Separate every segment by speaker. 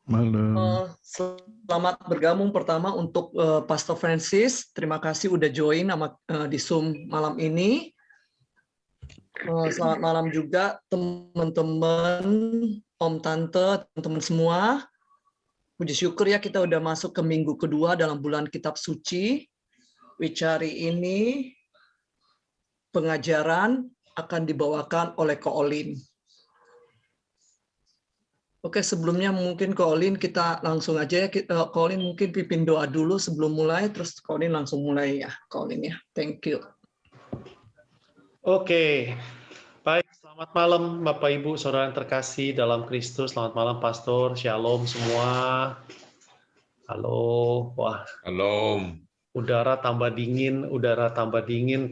Speaker 1: Malam.
Speaker 2: Selamat bergabung pertama untuk Pastor Francis. Terima kasih udah join di Zoom malam ini. Selamat malam juga teman-teman, Om Tante, teman-teman semua. Puji syukur ya kita udah masuk ke minggu kedua dalam bulan Kitab Suci. Which hari ini pengajaran akan dibawakan oleh Ko Olin. Oke, sebelumnya mungkin Ko Olin kita langsung aja ya. Ko Olin mungkin pimpin doa dulu sebelum mulai, terus Ko Olin langsung mulai ya. Ko Olin ya, thank you.
Speaker 3: Oke, baik. Selamat malam Bapak Ibu, Saudara yang terkasih dalam Kristus. Selamat malam Pastor, Shalom semua. Halo, wah.
Speaker 4: Halo.
Speaker 3: Udara tambah dingin,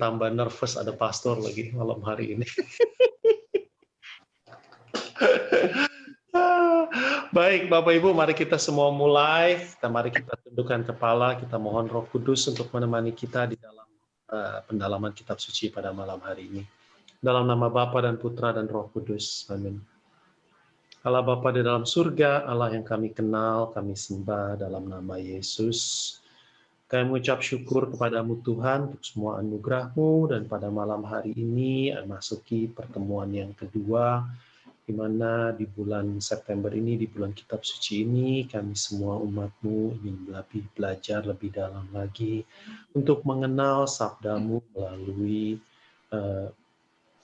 Speaker 3: tambah nervous ada Pastor lagi malam hari ini. Baik, Bapak Ibu, mari kita semua mulai. Mari kita tundukkan kepala, kita mohon Roh Kudus untuk menemani kita di dalam pendalaman Kitab Suci pada malam hari ini. Dalam nama Bapa dan Putra dan Roh Kudus. Amin. Allah Bapa di dalam surga, Allah yang kami kenal, kami sembah dalam nama Yesus. Kami mengucap syukur kepadamu Tuhan untuk semua anugerah-Mu, dan pada malam hari ini memasuki pertemuan yang kedua, di mana di bulan September ini, di bulan Kitab Suci ini, kami semua umat-Mu ingin belajar lebih dalam lagi untuk mengenal sabda-Mu melalui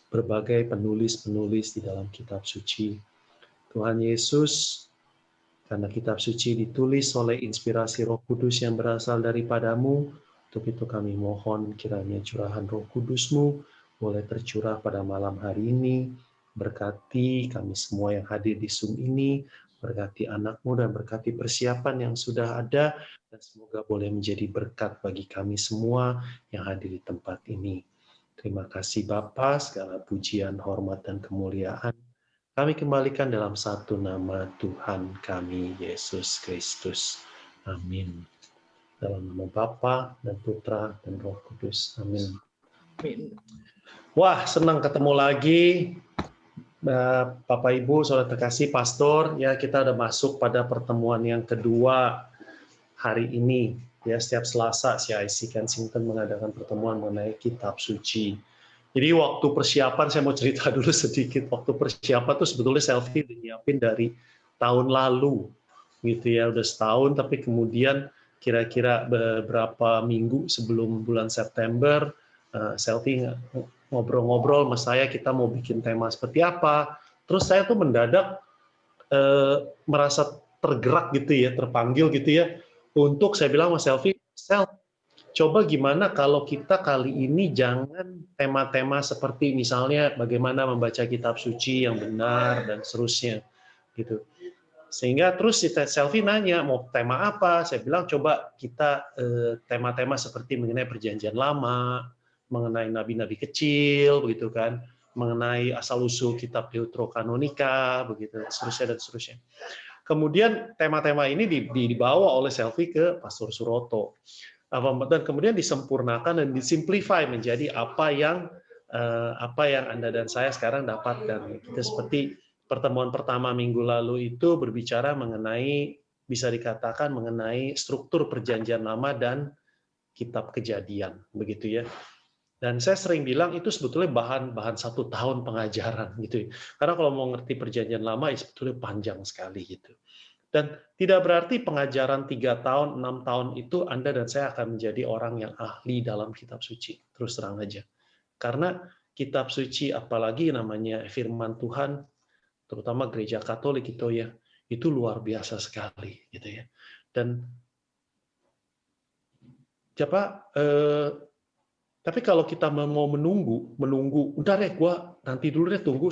Speaker 3: berbagai penulis-penulis di dalam Kitab Suci. Tuhan Yesus, karena Kitab Suci ditulis oleh inspirasi Roh Kudus yang berasal daripada-Mu, untuk itu kami mohon kiranya curahan Roh Kudus-Mu boleh tercurah pada malam hari ini. Berkati kami semua yang hadir di Zoom ini, berkati anak-Mu dan berkati persiapan yang sudah ada, dan semoga boleh menjadi berkat bagi kami semua yang hadir di tempat ini. Terima kasih Bapa, segala pujian, hormat, dan kemuliaan kami kembalikan dalam satu nama Tuhan kami, Yesus Kristus. Amin. Dalam nama Bapa dan Putra dan Roh Kudus. Amin. Wah, senang ketemu lagi. Bapak Ibu, Saudara terkasih, Pastor, ya kita udah masuk pada pertemuan yang kedua hari ini. Ya, setiap Selasa CIC Kensington mengadakan pertemuan mengenai Kitab Suci. Jadi waktu persiapan, saya mau cerita dulu sedikit. Waktu persiapan tuh sebetulnya selfie nyiapin dari tahun lalu, gitu ya, udah setahun. Tapi kemudian kira-kira beberapa minggu sebelum bulan September, selfie ngobrol-ngobrol sama saya, kita mau bikin tema seperti apa. Terus saya tuh mendadak merasa tergerak gitu ya, terpanggil gitu ya, untuk saya bilang sama selfie, coba gimana kalau kita kali ini jangan tema-tema seperti misalnya bagaimana membaca Kitab Suci yang benar dan seterusnya gitu. Sehingga terus si selfie nanya mau tema apa, saya bilang coba kita tema-tema seperti mengenai Perjanjian Lama, mengenai nabi-nabi kecil begitu kan, mengenai asal-usul kitab Deuterokanonika begitu, seterusnya dan seterusnya. Kemudian tema-tema ini dibawa oleh selfie ke Pastor Suroto. Dan kemudian disempurnakan dan disimplify menjadi apa yang Anda dan saya sekarang dapatkan. Kita seperti pertemuan pertama minggu lalu itu berbicara mengenai, bisa dikatakan mengenai struktur Perjanjian Lama dan Kitab Kejadian, begitu ya. Dan saya sering bilang itu sebetulnya bahan 1 tahun pengajaran gitu. Karena kalau mau ngerti Perjanjian Lama, sebetulnya panjang sekali gitu. Dan tidak berarti pengajaran 3 tahun, 6 tahun itu Anda dan saya akan menjadi orang yang ahli dalam Kitab Suci. Terus terang aja. Karena Kitab Suci, apalagi namanya firman Tuhan, terutama gereja Katolik itu luar biasa sekali. Gitu ya. Dan tapi kalau kita mau menunggu, udah deh, gua nanti dulu deh, tunggu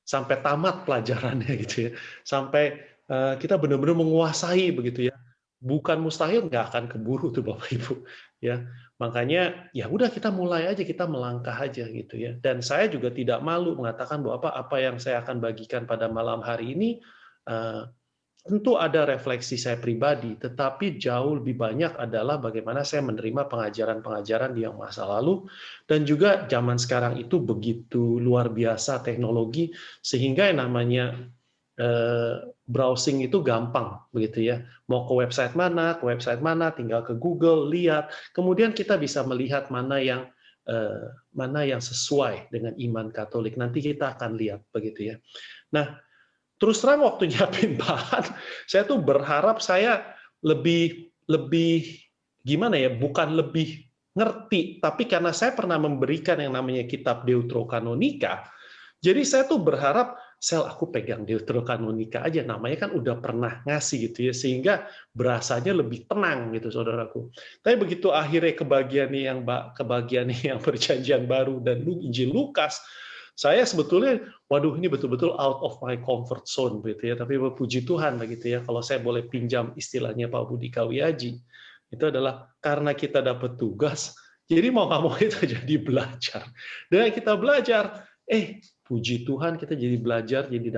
Speaker 3: sampai tamat pelajarannya gitu ya. Sampai kita benar-benar menguasai begitu ya. Bukan mustahil, nggak akan keburu tuh Bapak Ibu ya. Makanya ya udah kita mulai aja, kita melangkah aja gitu ya. Dan saya juga tidak malu mengatakan bahwa apa yang saya akan bagikan pada malam hari ini tentu ada refleksi saya pribadi, tetapi jauh lebih banyak adalah bagaimana saya menerima pengajaran-pengajaran di yang masa lalu, dan juga zaman sekarang itu begitu luar biasa teknologi, sehingga yang namanya browsing itu gampang, begitu ya. Mau ke website mana, tinggal ke Google, lihat. Kemudian kita bisa melihat mana yang sesuai dengan iman Katolik. Nanti kita akan lihat, begitu ya. Nah, terus terang waktu nyiapin bahan, saya tuh berharap saya lebih gimana ya, bukan lebih ngerti, tapi karena saya pernah memberikan yang namanya kitab Deuterokanonika, jadi saya tuh berharap aku pegang Deuterokanonika aja, namanya kan udah pernah ngasih gitu ya, sehingga berasanya lebih tenang gitu, saudaraku. Tapi begitu akhirnya kebagian yang Perjanjian Baru dan Injil Lukas, saya sebetulnya, waduh ini betul-betul out of my comfort zone gitu ya. Tapi puji Tuhan begitu ya, kalau saya boleh pinjam istilahnya Pak Budi Kawiaji, itu adalah karena kita dapat tugas, jadi mau nggak mau kita jadi belajar. Dan kita belajar, puji Tuhan kita jadi belajar, jadi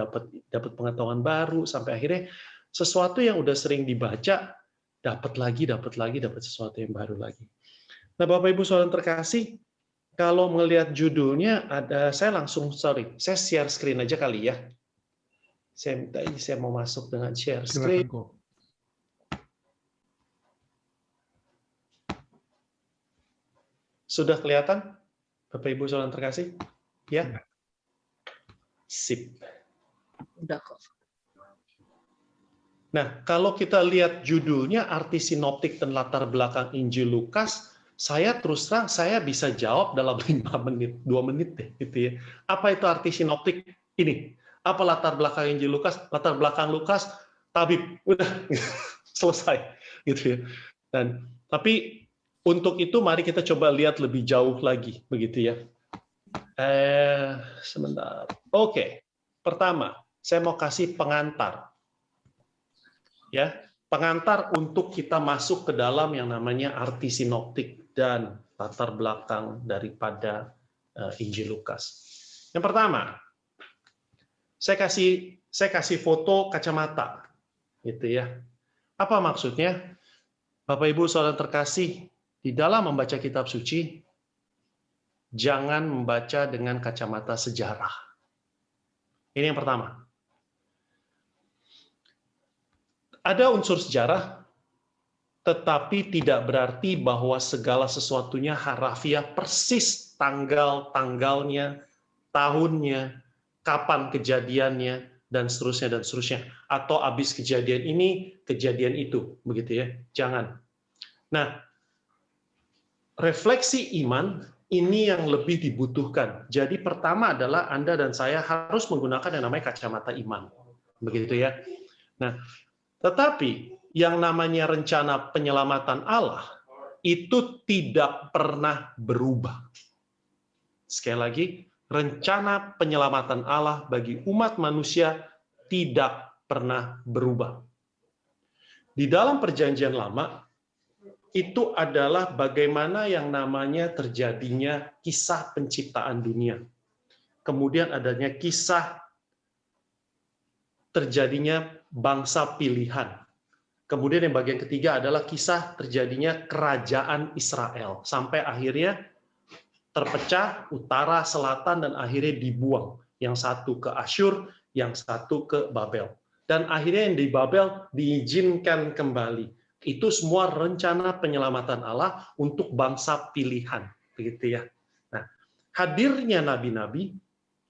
Speaker 3: dapat pengetahuan baru, sampai akhirnya sesuatu yang udah sering dibaca, dapat sesuatu yang baru lagi. Nah Bapak Ibu Saudara terkasih, kalau melihat judulnya, saya share screen aja kali ya. Saya mau masuk dengan share screen. Sudah kelihatan, Bapak Ibu Saudara terkasih? Ya? Sip.
Speaker 2: Udah kok.
Speaker 3: Nah, kalau kita lihat judulnya, arti sinoptik dan latar belakang Injil Lukas, saya terus terang, saya bisa jawab dalam 5 menit, 2 menit deh, gitu ya. Apa itu arti sinoptik? Ini. Apa latar belakang Injil Lukas? Latar belakang Lukas, tabib. Udah, selesai. Gitu ya. Tapi untuk itu mari kita coba lihat lebih jauh lagi, begitu ya. Sebentar. Oke. Pertama, saya mau kasih pengantar. Ya, pengantar untuk kita masuk ke dalam yang namanya arti sinoptik dan latar belakang daripada Injil Lukas. Yang pertama, saya kasih foto kacamata, gitu ya. Apa maksudnya? Bapak Ibu Saudara terkasih, di dalam membaca kitab suci, jangan membaca dengan kacamata sejarah. Ini yang pertama. Ada unsur sejarah, tetapi tidak berarti bahwa segala sesuatunya harafiah persis tanggal-tanggalnya, tahunnya, kapan kejadiannya, dan seterusnya. Atau habis kejadian ini, kejadian itu, begitu ya. Jangan. Nah, refleksi iman ini yang lebih dibutuhkan. Jadi pertama adalah Anda dan saya harus menggunakan yang namanya kacamata iman. Begitu ya. Nah, tetapi yang namanya rencana penyelamatan Allah itu tidak pernah berubah. Sekali lagi, rencana penyelamatan Allah bagi umat manusia tidak pernah berubah. Di dalam Perjanjian Lama, itu adalah bagaimana yang namanya terjadinya kisah penciptaan dunia. Kemudian adanya kisah terjadinya bangsa pilihan. Kemudian yang bagian ketiga adalah kisah terjadinya kerajaan Israel. Sampai akhirnya terpecah utara, selatan, dan akhirnya dibuang. Yang satu ke Asyur, yang satu ke Babel. Dan akhirnya yang di Babel diizinkan kembali. Itu semua rencana penyelamatan Allah untuk bangsa pilihan. Begitu ya. Nah, hadirnya nabi-nabi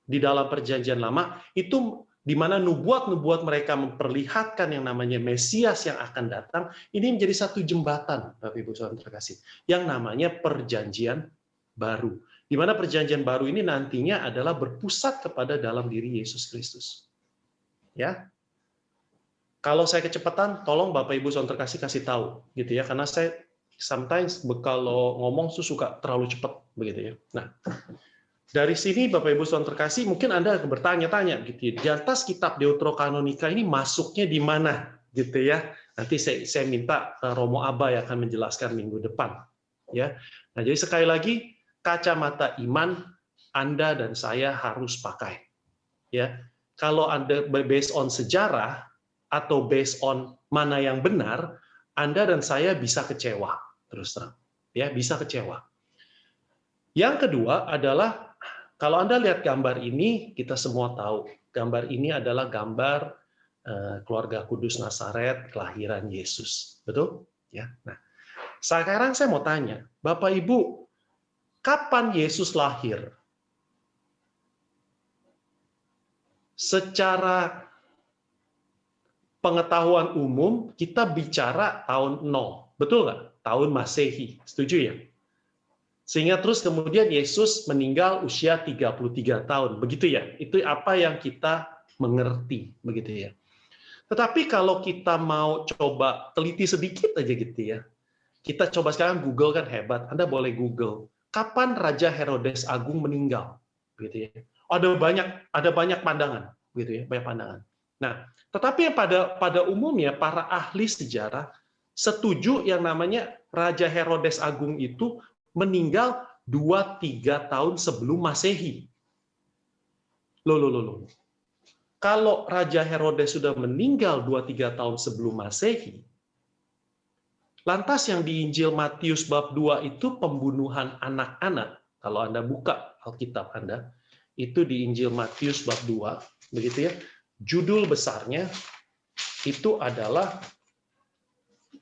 Speaker 3: di dalam Perjanjian Lama itu di mana nubuat-nubuat mereka memperlihatkan yang namanya Mesias yang akan datang, ini menjadi satu jembatan, Bapak Ibu Saudara terkasih, yang namanya Perjanjian Baru. Di mana Perjanjian Baru ini nantinya adalah berpusat kepada dalam diri Yesus Kristus. Ya. Kalau saya kecepatan, tolong Bapak Ibu Saudara terkasih kasih tahu, gitu ya, karena saya sometimes kalau ngomong suka terlalu cepat, begitu ya. Nah, dari sini Bapak Ibu Saudara terkasih, mungkin Anda bertanya-tanya gitu ya, di atas kitab Deuterokanonika ini masuknya di mana gitu ya. Nanti saya minta Romo Aba yang akan menjelaskan minggu depan ya. Nah, jadi sekali lagi kacamata iman Anda dan saya harus pakai. Ya. Kalau Anda based on sejarah atau based on mana yang benar, Anda dan saya bisa kecewa terus terang. Ya, bisa kecewa. Yang kedua adalah Kalau Anda lihat gambar ini, kita semua tahu gambar ini adalah gambar keluarga kudus Nazaret, kelahiran Yesus. Betul? Ya. Nah, sekarang saya mau tanya, Bapak Ibu, kapan Yesus lahir? Secara pengetahuan umum, kita bicara tahun 0. Betul nggak? Tahun Masehi. Setuju ya? Sehingga terus kemudian Yesus meninggal usia 33 tahun. Begitu ya? Itu apa yang kita mengerti. Begitu ya? Tetapi kalau kita mau coba teliti sedikit aja gitu ya, kita coba sekarang Google kan hebat, Anda boleh Google, kapan Raja Herodes Agung meninggal, gitu ya. Ada banyak pandangan, gitu ya, banyak pandangan. Nah, tetapi pada umumnya para ahli sejarah setuju yang namanya Raja Herodes Agung itu meninggal 2-3 tahun sebelum Masehi. Loh. Kalau Raja Herodes sudah meninggal 2-3 tahun sebelum Masehi, lantas yang di Injil Matius bab 2 itu pembunuhan anak-anak. Kalau Anda buka Alkitab Anda, itu di Injil Matius bab 2, begitu ya. Judul besarnya itu adalah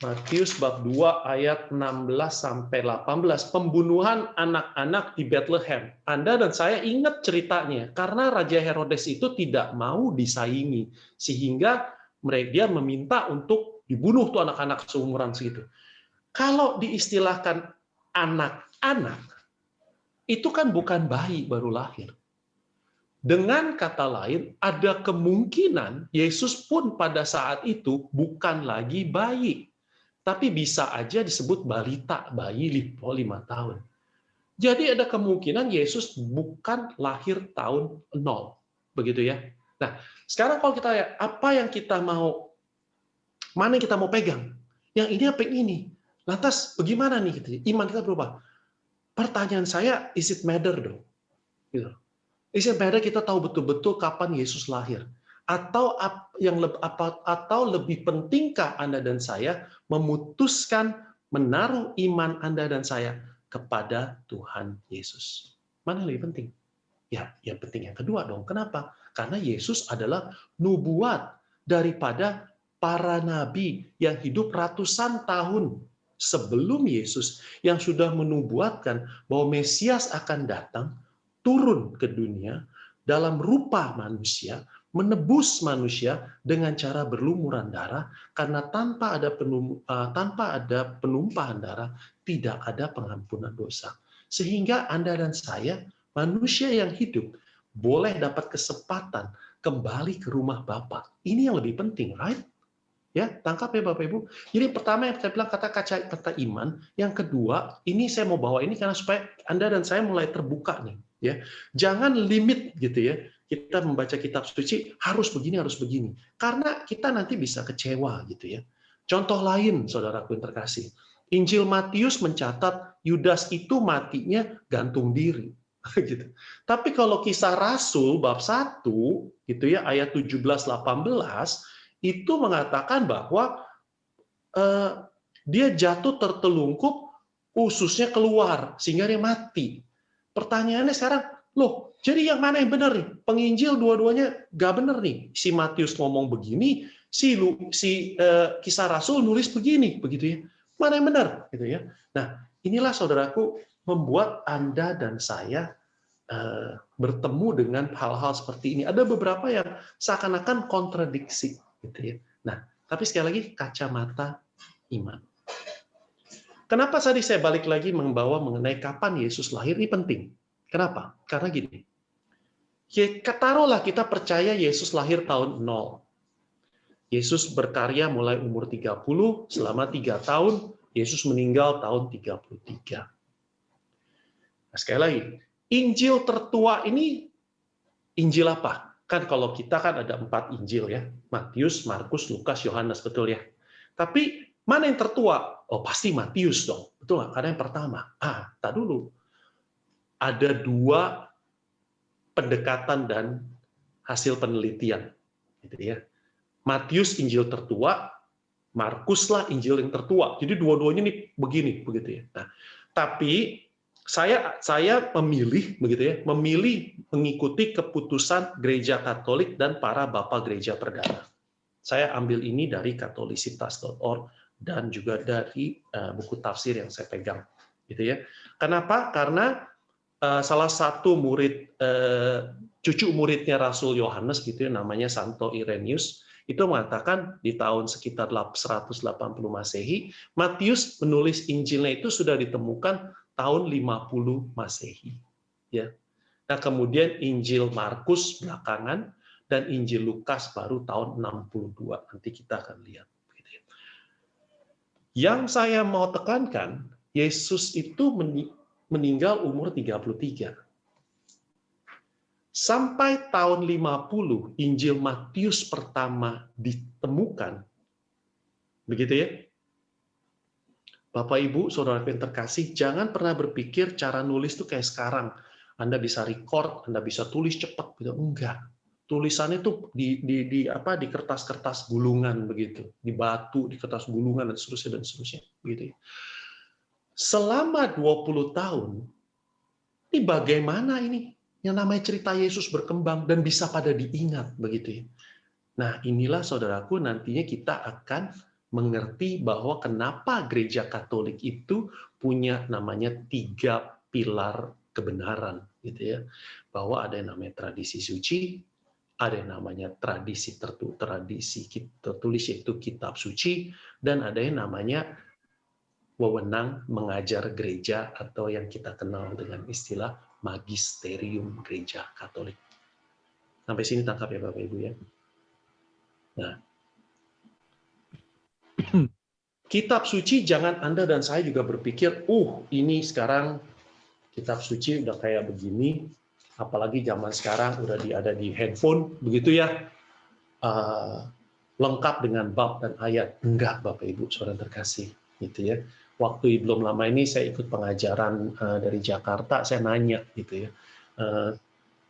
Speaker 3: Matius bab 2 ayat 16 sampai 18, pembunuhan anak-anak di Bethlehem. Anda dan saya ingat ceritanya karena Raja Herodes itu tidak mau disaingi sehingga dia meminta untuk dibunuh tuh anak-anak seumuran segitu. Kalau diistilahkan anak-anak itu kan bukan bayi baru lahir. Dengan kata lain, ada kemungkinan Yesus pun pada saat itu bukan lagi bayi. Tapi bisa aja disebut balita, bayi 5 tahun. Jadi ada kemungkinan Yesus bukan lahir tahun 0. Begitu ya. Nah, sekarang kalau kita lihat, apa yang kita mau, mana yang kita mau pegang? Yang ini apa yang ini? Lantas bagaimana nih? Gitu, iman kita berubah. Pertanyaan saya, is it matter dong? Gitu. Is it matter kita tahu betul-betul kapan Yesus lahir? Atau lebih pentingkah Anda dan saya memutuskan menaruh iman Anda dan saya kepada Tuhan Yesus? Mana yang lebih penting? Ya, yang penting yang kedua dong. Kenapa? Karena Yesus adalah nubuat daripada para nabi yang hidup ratusan tahun sebelum Yesus, yang sudah menubuatkan bahwa Mesias akan datang, turun ke dunia dalam rupa manusia, menebus manusia dengan cara berlumuran darah, karena tanpa ada penumpahan darah tidak ada pengampunan dosa. Sehingga Anda dan saya, manusia yang hidup, boleh dapat kesempatan kembali ke rumah Bapa. Ini yang lebih penting, right? Ya, tangkap ya Bapak Ibu. Jadi pertama yang saya bilang kata iman, yang kedua, ini saya mau bawa ini karena supaya Anda dan saya mulai terbuka nih, ya. Jangan limit gitu ya. Kita membaca kitab suci harus begini. Karena kita nanti bisa kecewa gitu ya. Contoh lain, saudaraku yang terkasih. Injil Matius mencatat Yudas itu matinya gantung diri. Gitu. Tapi kalau Kisah Rasul bab 1 gitu ya, ayat 17-18 itu mengatakan bahwa dia jatuh tertelungkup, ususnya keluar sehingga dia mati. Pertanyaannya sekarang, loh, jadi yang mana yang benar nih? Penginjil dua-duanya gak benar nih. Si Matius ngomong begini, si Kisah Rasul nulis begini, begitu ya. Mana yang benar? Gitu ya. Nah, inilah saudaraku membuat Anda dan saya bertemu dengan hal-hal seperti ini. Ada beberapa yang seakan-akan kontradiksi, gitu ya. Nah, tapi sekali lagi kacamata iman. Kenapa tadi saya balik lagi membawa mengenai kapan Yesus lahir ini penting? Kenapa? Karena gini. Taruhlah kita percaya Yesus lahir tahun 0. Yesus berkarya mulai umur 30, selama 3 tahun, Yesus meninggal tahun 33. Nah, sekali lagi, Injil tertua ini Injil apa? Kan kalau kita kan ada 4 Injil ya, Matius, Markus, Lukas, Yohanes, betul ya. Tapi mana yang tertua? Oh pasti Matius dong, betul nggak? Karena yang pertama. Tak dulu. Ada 2 pendekatan dan hasil penelitian, gitu ya. Matius Injil tertua, Markuslah Injil yang tertua. Jadi dua-duanya nih begini, begitu ya. Nah, tapi saya memilih begitu ya, memilih mengikuti keputusan Gereja Katolik dan para bapak gereja perdana. Saya ambil ini dari katolisitas.org dan juga dari buku tafsir yang saya pegang, gitu ya. Kenapa? Karena salah satu murid, cucu muridnya Rasul Yohanes, gitu ya, namanya Santo Irenaeus, itu mengatakan di tahun sekitar 180 Masehi, Matius menulis Injilnya itu sudah ditemukan tahun 50 Masehi. Ya. Nah, kemudian Injil Markus belakangan, dan Injil Lukas baru tahun 62. Nanti kita akan lihat. Yang saya mau tekankan, Yesus itu meninggal umur 33. Sampai tahun 50, Injil Matius pertama ditemukan. Begitu ya? Bapak, Ibu, Saudara yang terkasih, jangan pernah berpikir cara nulis itu kayak sekarang. Anda bisa record, Anda bisa tulis cepat. Enggak. Tulisannya itu di kertas-kertas gulungan begitu, di batu, di kertas gulungan dan seterusnya begitu ya. Selama 20 tahun, ini bagaimana ini yang namanya cerita Yesus berkembang dan bisa pada diingat begitu ya. Nah, inilah saudaraku, nantinya kita akan mengerti bahwa kenapa gereja Katolik itu punya namanya 3 pilar kebenaran gitu ya. Bahwa ada yang namanya tradisi suci, ada yang namanya tradisi tertulis yaitu kitab suci, dan ada yang namanya wewenang mengajar gereja atau yang kita kenal dengan istilah magisterium gereja Katolik. Sampai sini tangkap ya Bapak Ibu ya. Nah, kitab suci, jangan Anda dan saya juga berpikir, ini sekarang kitab suci udah kayak begini, apalagi zaman sekarang udah ada di handphone, begitu ya, lengkap dengan bab dan ayat. Enggak, Bapak Ibu, Saudara terkasih, gitu ya. Waktu belum lama ini saya ikut pengajaran dari Jakarta, saya nanya, gitu ya,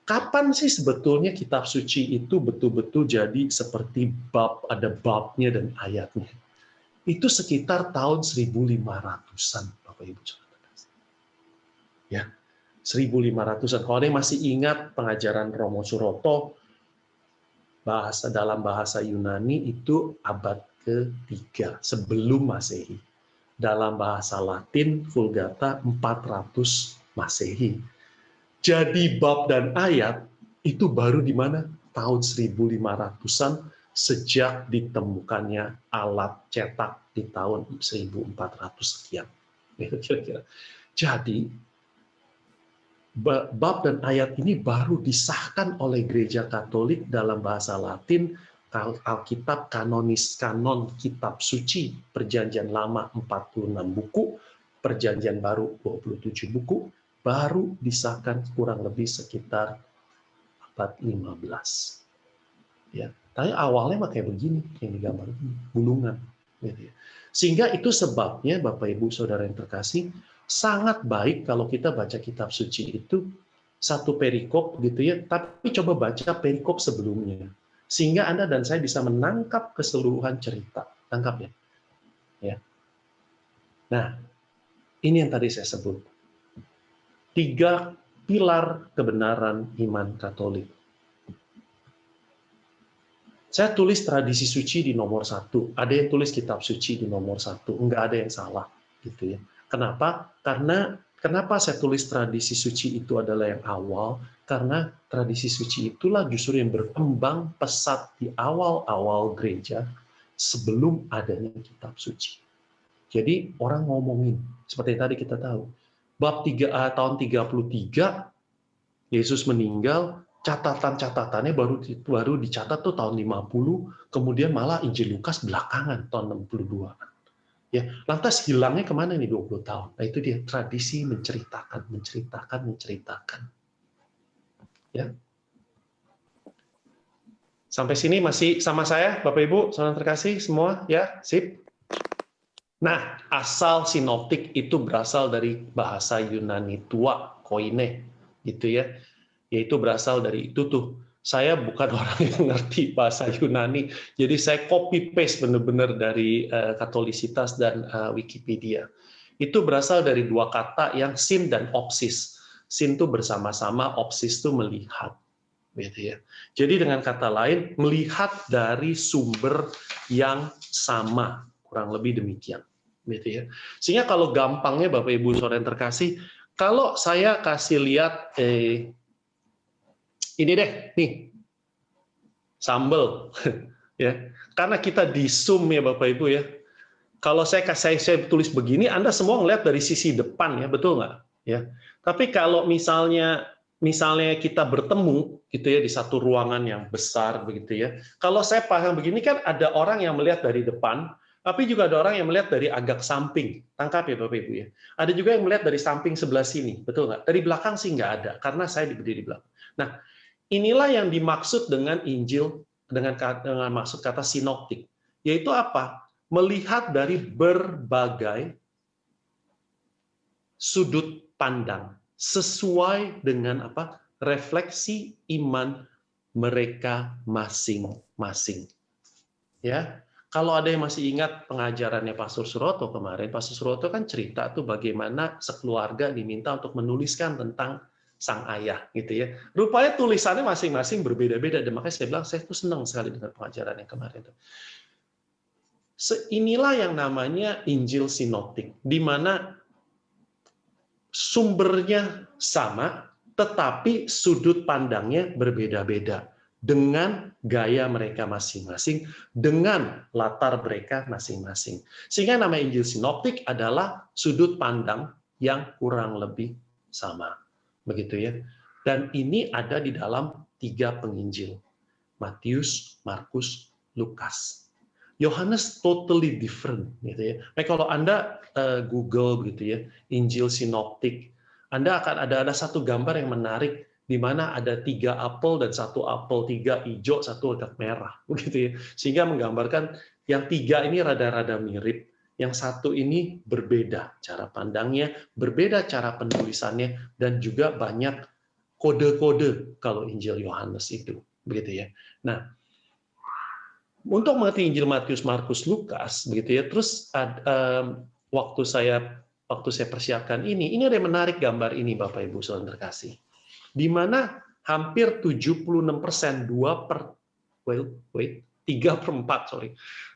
Speaker 3: kapan sih sebetulnya kitab suci itu betul-betul jadi seperti bab, ada babnya dan ayatnya? Itu sekitar tahun 1500-an, Bapak Ibu. Ya, 1500-an. Kalau ada yang masih ingat pengajaran Romo Suroto, dalam bahasa Yunani itu abad ke-3 sebelum Masehi. Dalam bahasa Latin Vulgata 400 Masehi. Jadi bab dan ayat itu baru di mana? Tahun 1500-an, sejak ditemukannya alat cetak di tahun 1400 sekian. Kira-kira. Jadi bab dan ayat ini baru disahkan oleh Gereja Katolik dalam bahasa Latin, Alkitab kanonis, kanon kitab suci, Perjanjian Lama 46 buku, Perjanjian Baru 27 buku, baru disahkan kurang lebih sekitar abad 15. Ya, tapi awalnya kayak begini, yang digambar ini, gulungan. Gitu ya. Sehingga itu sebabnya, Bapak Ibu Saudara yang terkasih, sangat baik kalau kita baca kitab suci itu satu perikop gitu ya, tapi coba baca perikop sebelumnya. Sehingga Anda dan saya bisa menangkap keseluruhan cerita. Tangkap ya. Ya. Nah, ini yang tadi saya sebut. 3 pilar kebenaran iman Katolik. Saya tulis tradisi suci di nomor 1. Ada yang tulis kitab suci di nomor 1. Enggak ada yang salah. Gitu ya. Kenapa? Karena kenapa saya tulis tradisi suci itu adalah yang awal? Karena tradisi suci itulah justru yang berkembang pesat di awal-awal gereja sebelum adanya kitab suci. Jadi orang ngomongin, seperti yang tadi kita tahu, bab tahun 33, Yesus meninggal, catatan-catatannya baru dicatat tuh tahun 50, kemudian malah Injil Lukas belakangan tahun 62. Ya, lantas hilangnya kemana nih 20 tahun? Nah, itu dia tradisi menceritakan. Ya. Sampai sini masih sama saya, Bapak Ibu, saudara terkasih semua, ya, sip. Nah, asal sinoptik itu berasal dari bahasa Yunani tua, koine, gitu ya. Yaitu berasal dari itu tuh. Saya bukan orang yang ngerti bahasa Yunani, jadi saya copy paste benar-benar dari Katolisitas dan Wikipedia. Itu berasal dari dua kata yang sin dan opsis. Sin itu bersama-sama, opsis itu melihat. Gitu ya. Jadi dengan kata lain, melihat dari sumber yang sama, kurang lebih demikian. Gitu ya. Sehingga kalau gampangnya Bapak Ibu Saudara yang terkasih, kalau saya kasih lihat ini deh, nih sambal, ya. Karena kita di Zoom ya Bapak Ibu ya. Kalau saya tulis begini, Anda semua ngelihat dari sisi depan ya, betul nggak? Ya. Tapi kalau misalnya kita bertemu gitu ya di satu ruangan yang besar begitu ya. Kalau saya paham begini kan ada orang yang melihat dari depan, tapi juga ada orang yang melihat dari agak samping. Tangkap ya Bapak Ibu ya. Ada juga yang melihat dari samping sebelah sini, betul nggak? Dari belakang sih nggak ada, karena saya berdiri di belakang. Nah, inilah yang dimaksud dengan Injil dengan maksud kata sinoptik, yaitu apa? Melihat dari berbagai sudut pandang sesuai dengan apa? Refleksi iman mereka masing-masing. Ya. Kalau ada yang masih ingat pengajarannya Pastor Suroto kemarin, Pastor Suroto kan cerita tuh bagaimana sekeluarga diminta untuk menuliskan tentang sang ayah gitu ya. Rupanya tulisannya masing-masing berbeda-beda, dan makanya saya bilang saya tuh senang sekali dengan pengajaran yang kemarin tuh. Inilah yang namanya Injil sinoptik, di mana sumbernya sama, tetapi sudut pandangnya berbeda-beda dengan gaya mereka masing-masing, dengan latar mereka masing-masing. Sehingga nama Injil sinoptik adalah sudut pandang yang kurang lebih sama. Begitu ya. Dan ini ada di dalam 3 penginjil. Matius, Markus, Lukas. Yohanes totally different gitu ya. Nah, kalau Anda Google gitu ya, Injil sinoptik, Anda akan ada satu gambar yang menarik di mana ada 3 apel dan 1 apel, 3 hijau, 1 agak merah begitu ya. Sehingga menggambarkan yang 3 ini rada-rada mirip, yang 1 ini berbeda cara pandangnya, berbeda cara penulisannya, dan juga banyak kode-kode kalau Injil Yohanes itu begitu ya. Nah, untuk mengerti Injil Matius, Markus, Lukas, begitu ya. Terus waktu saya persiapkan ini ada yang menarik gambar ini, Bapak Ibu Saudara terkasih, di mana hampir 76%,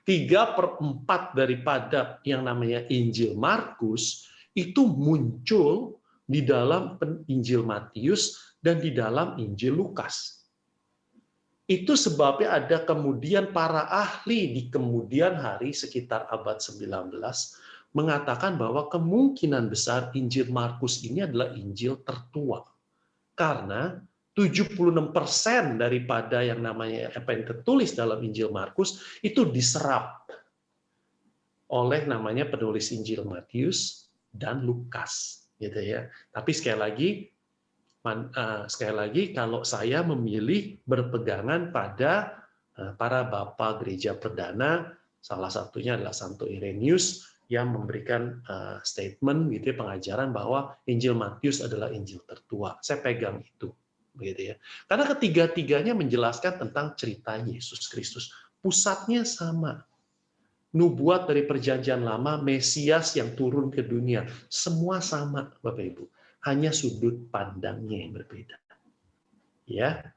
Speaker 3: 3/4 daripada yang namanya Injil Markus itu muncul di dalam Injil Matius dan di dalam Injil Lukas. Itu sebabnya ada kemudian para ahli di kemudian hari sekitar abad 19 mengatakan bahwa kemungkinan besar Injil Markus ini adalah Injil tertua. Karena 76% daripada yang namanya apa yang tertulis dalam Injil Markus itu diserap oleh namanya penulis Injil Matius dan Lukas, gitu ya. Tapi sekali lagi kalau saya memilih berpegangan pada para bapak gereja perdana, salah satunya adalah Santo Irenaeus yang memberikan statement gitu ya, pengajaran bahwa Injil Matius adalah Injil tertua. Saya pegang itu begitu ya. Karena ketiga-tiganya menjelaskan tentang cerita Yesus Kristus. Pusatnya sama. Nubuat dari perjanjian lama, Mesias yang turun ke dunia, semua sama Bapak Ibu. Hanya sudut pandangnya yang berbeda. Ya.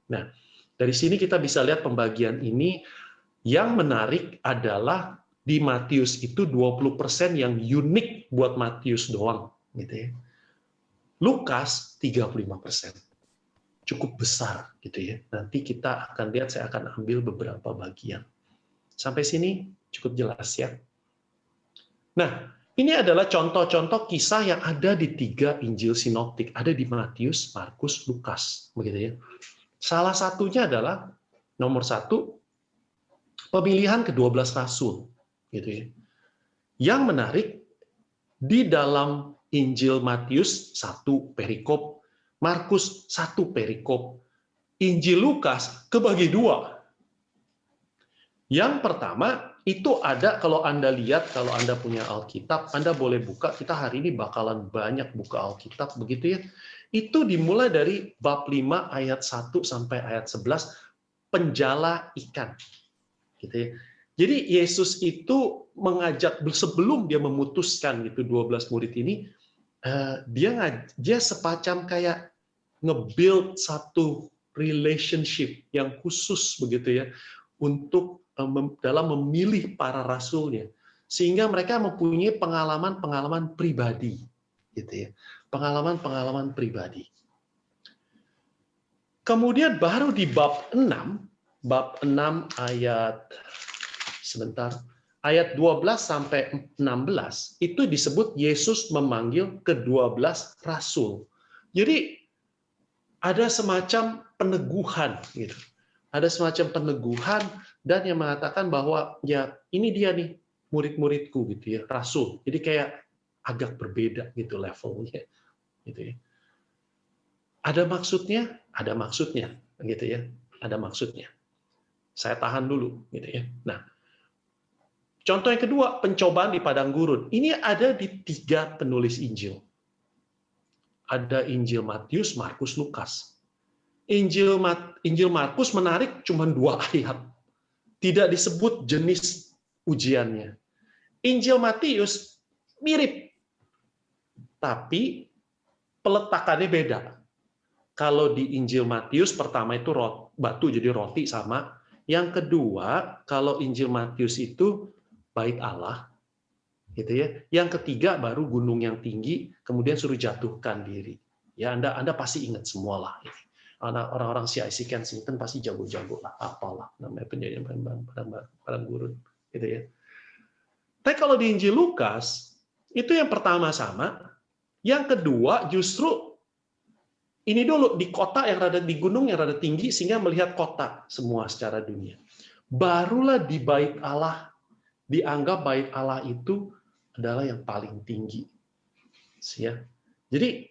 Speaker 3: Nah, dari sini kita bisa lihat pembagian ini. Yang menarik adalah di Matius itu 20% yang unik buat Matius doang, gitu ya. Lukas 35%. Cukup besar gitu ya. Nanti kita akan lihat, saya akan ambil beberapa bagian. Sampai sini cukup jelas ya. Nah, ini adalah contoh-contoh kisah yang ada di 3 Injil sinoptik, ada di Matius, Markus, Lukas, begitu ya. Salah satunya adalah nomor 1 pemilihan ke-12 rasul, gitu ya. Yang menarik di dalam Injil Matius 1 perikop, Markus 1 perikop, Injil Lukas kebagi 2. Yang pertama itu ada, kalau Anda lihat, kalau Anda punya Alkitab, Anda boleh buka, kita hari ini bakalan banyak buka Alkitab, begitu ya. Itu dimulai dari bab 5 ayat 1 sampai ayat 11, penjala ikan. Gitu ya. Jadi Yesus itu mengajak sebelum dia memutuskan gitu 12 murid ini, dia sepacam kayak nge-build satu relationship yang khusus begitu ya untuk dalam memilih para rasulnya, sehingga mereka mempunyai pengalaman-pengalaman pribadi gitu ya, pengalaman-pengalaman pribadi. Kemudian baru di bab 6 ayat 12 sampai 16 itu disebut Yesus memanggil ke-12 rasul. Jadi ada semacam peneguhan gitu. Ada semacam peneguhan dan yang mengatakan bahwa ya ini dia nih murid-muridku gitu ya, rasul. Jadi kayak agak berbeda gitu levelnya gitu ya. Ada maksudnya gitu ya. Ada maksudnya. Saya tahan dulu gitu ya. Nah, contoh yang kedua, pencobaan di padang gurun. Ini ada di 3 penulis Injil. Ada Injil Matius, Markus, Lukas. Injil Markus menarik cuma 2 ayat. Tidak disebut jenis ujiannya. Injil Matius mirip, tapi peletakannya beda. Kalau di Injil Matius pertama itu batu jadi roti sama. Yang kedua, kalau Injil Matius itu bait Allah, gitu ya. Yang ketiga baru gunung yang tinggi, kemudian suruh jatuhkan diri. Ya, Anda pasti ingat semua lah. Orang-orang CIC Kensington pasti jago-jago lah, apalah namanya penyanyi padang gurun, gitu ya. Tapi kalau di Injil Lukas itu yang pertama sama, yang kedua justru ini dulu di kota yang rada di gunung yang rada tinggi sehingga melihat kota semua secara dunia. Barulah di bait Allah dianggap bait Allah itu adalah yang paling tinggi. Ya. Jadi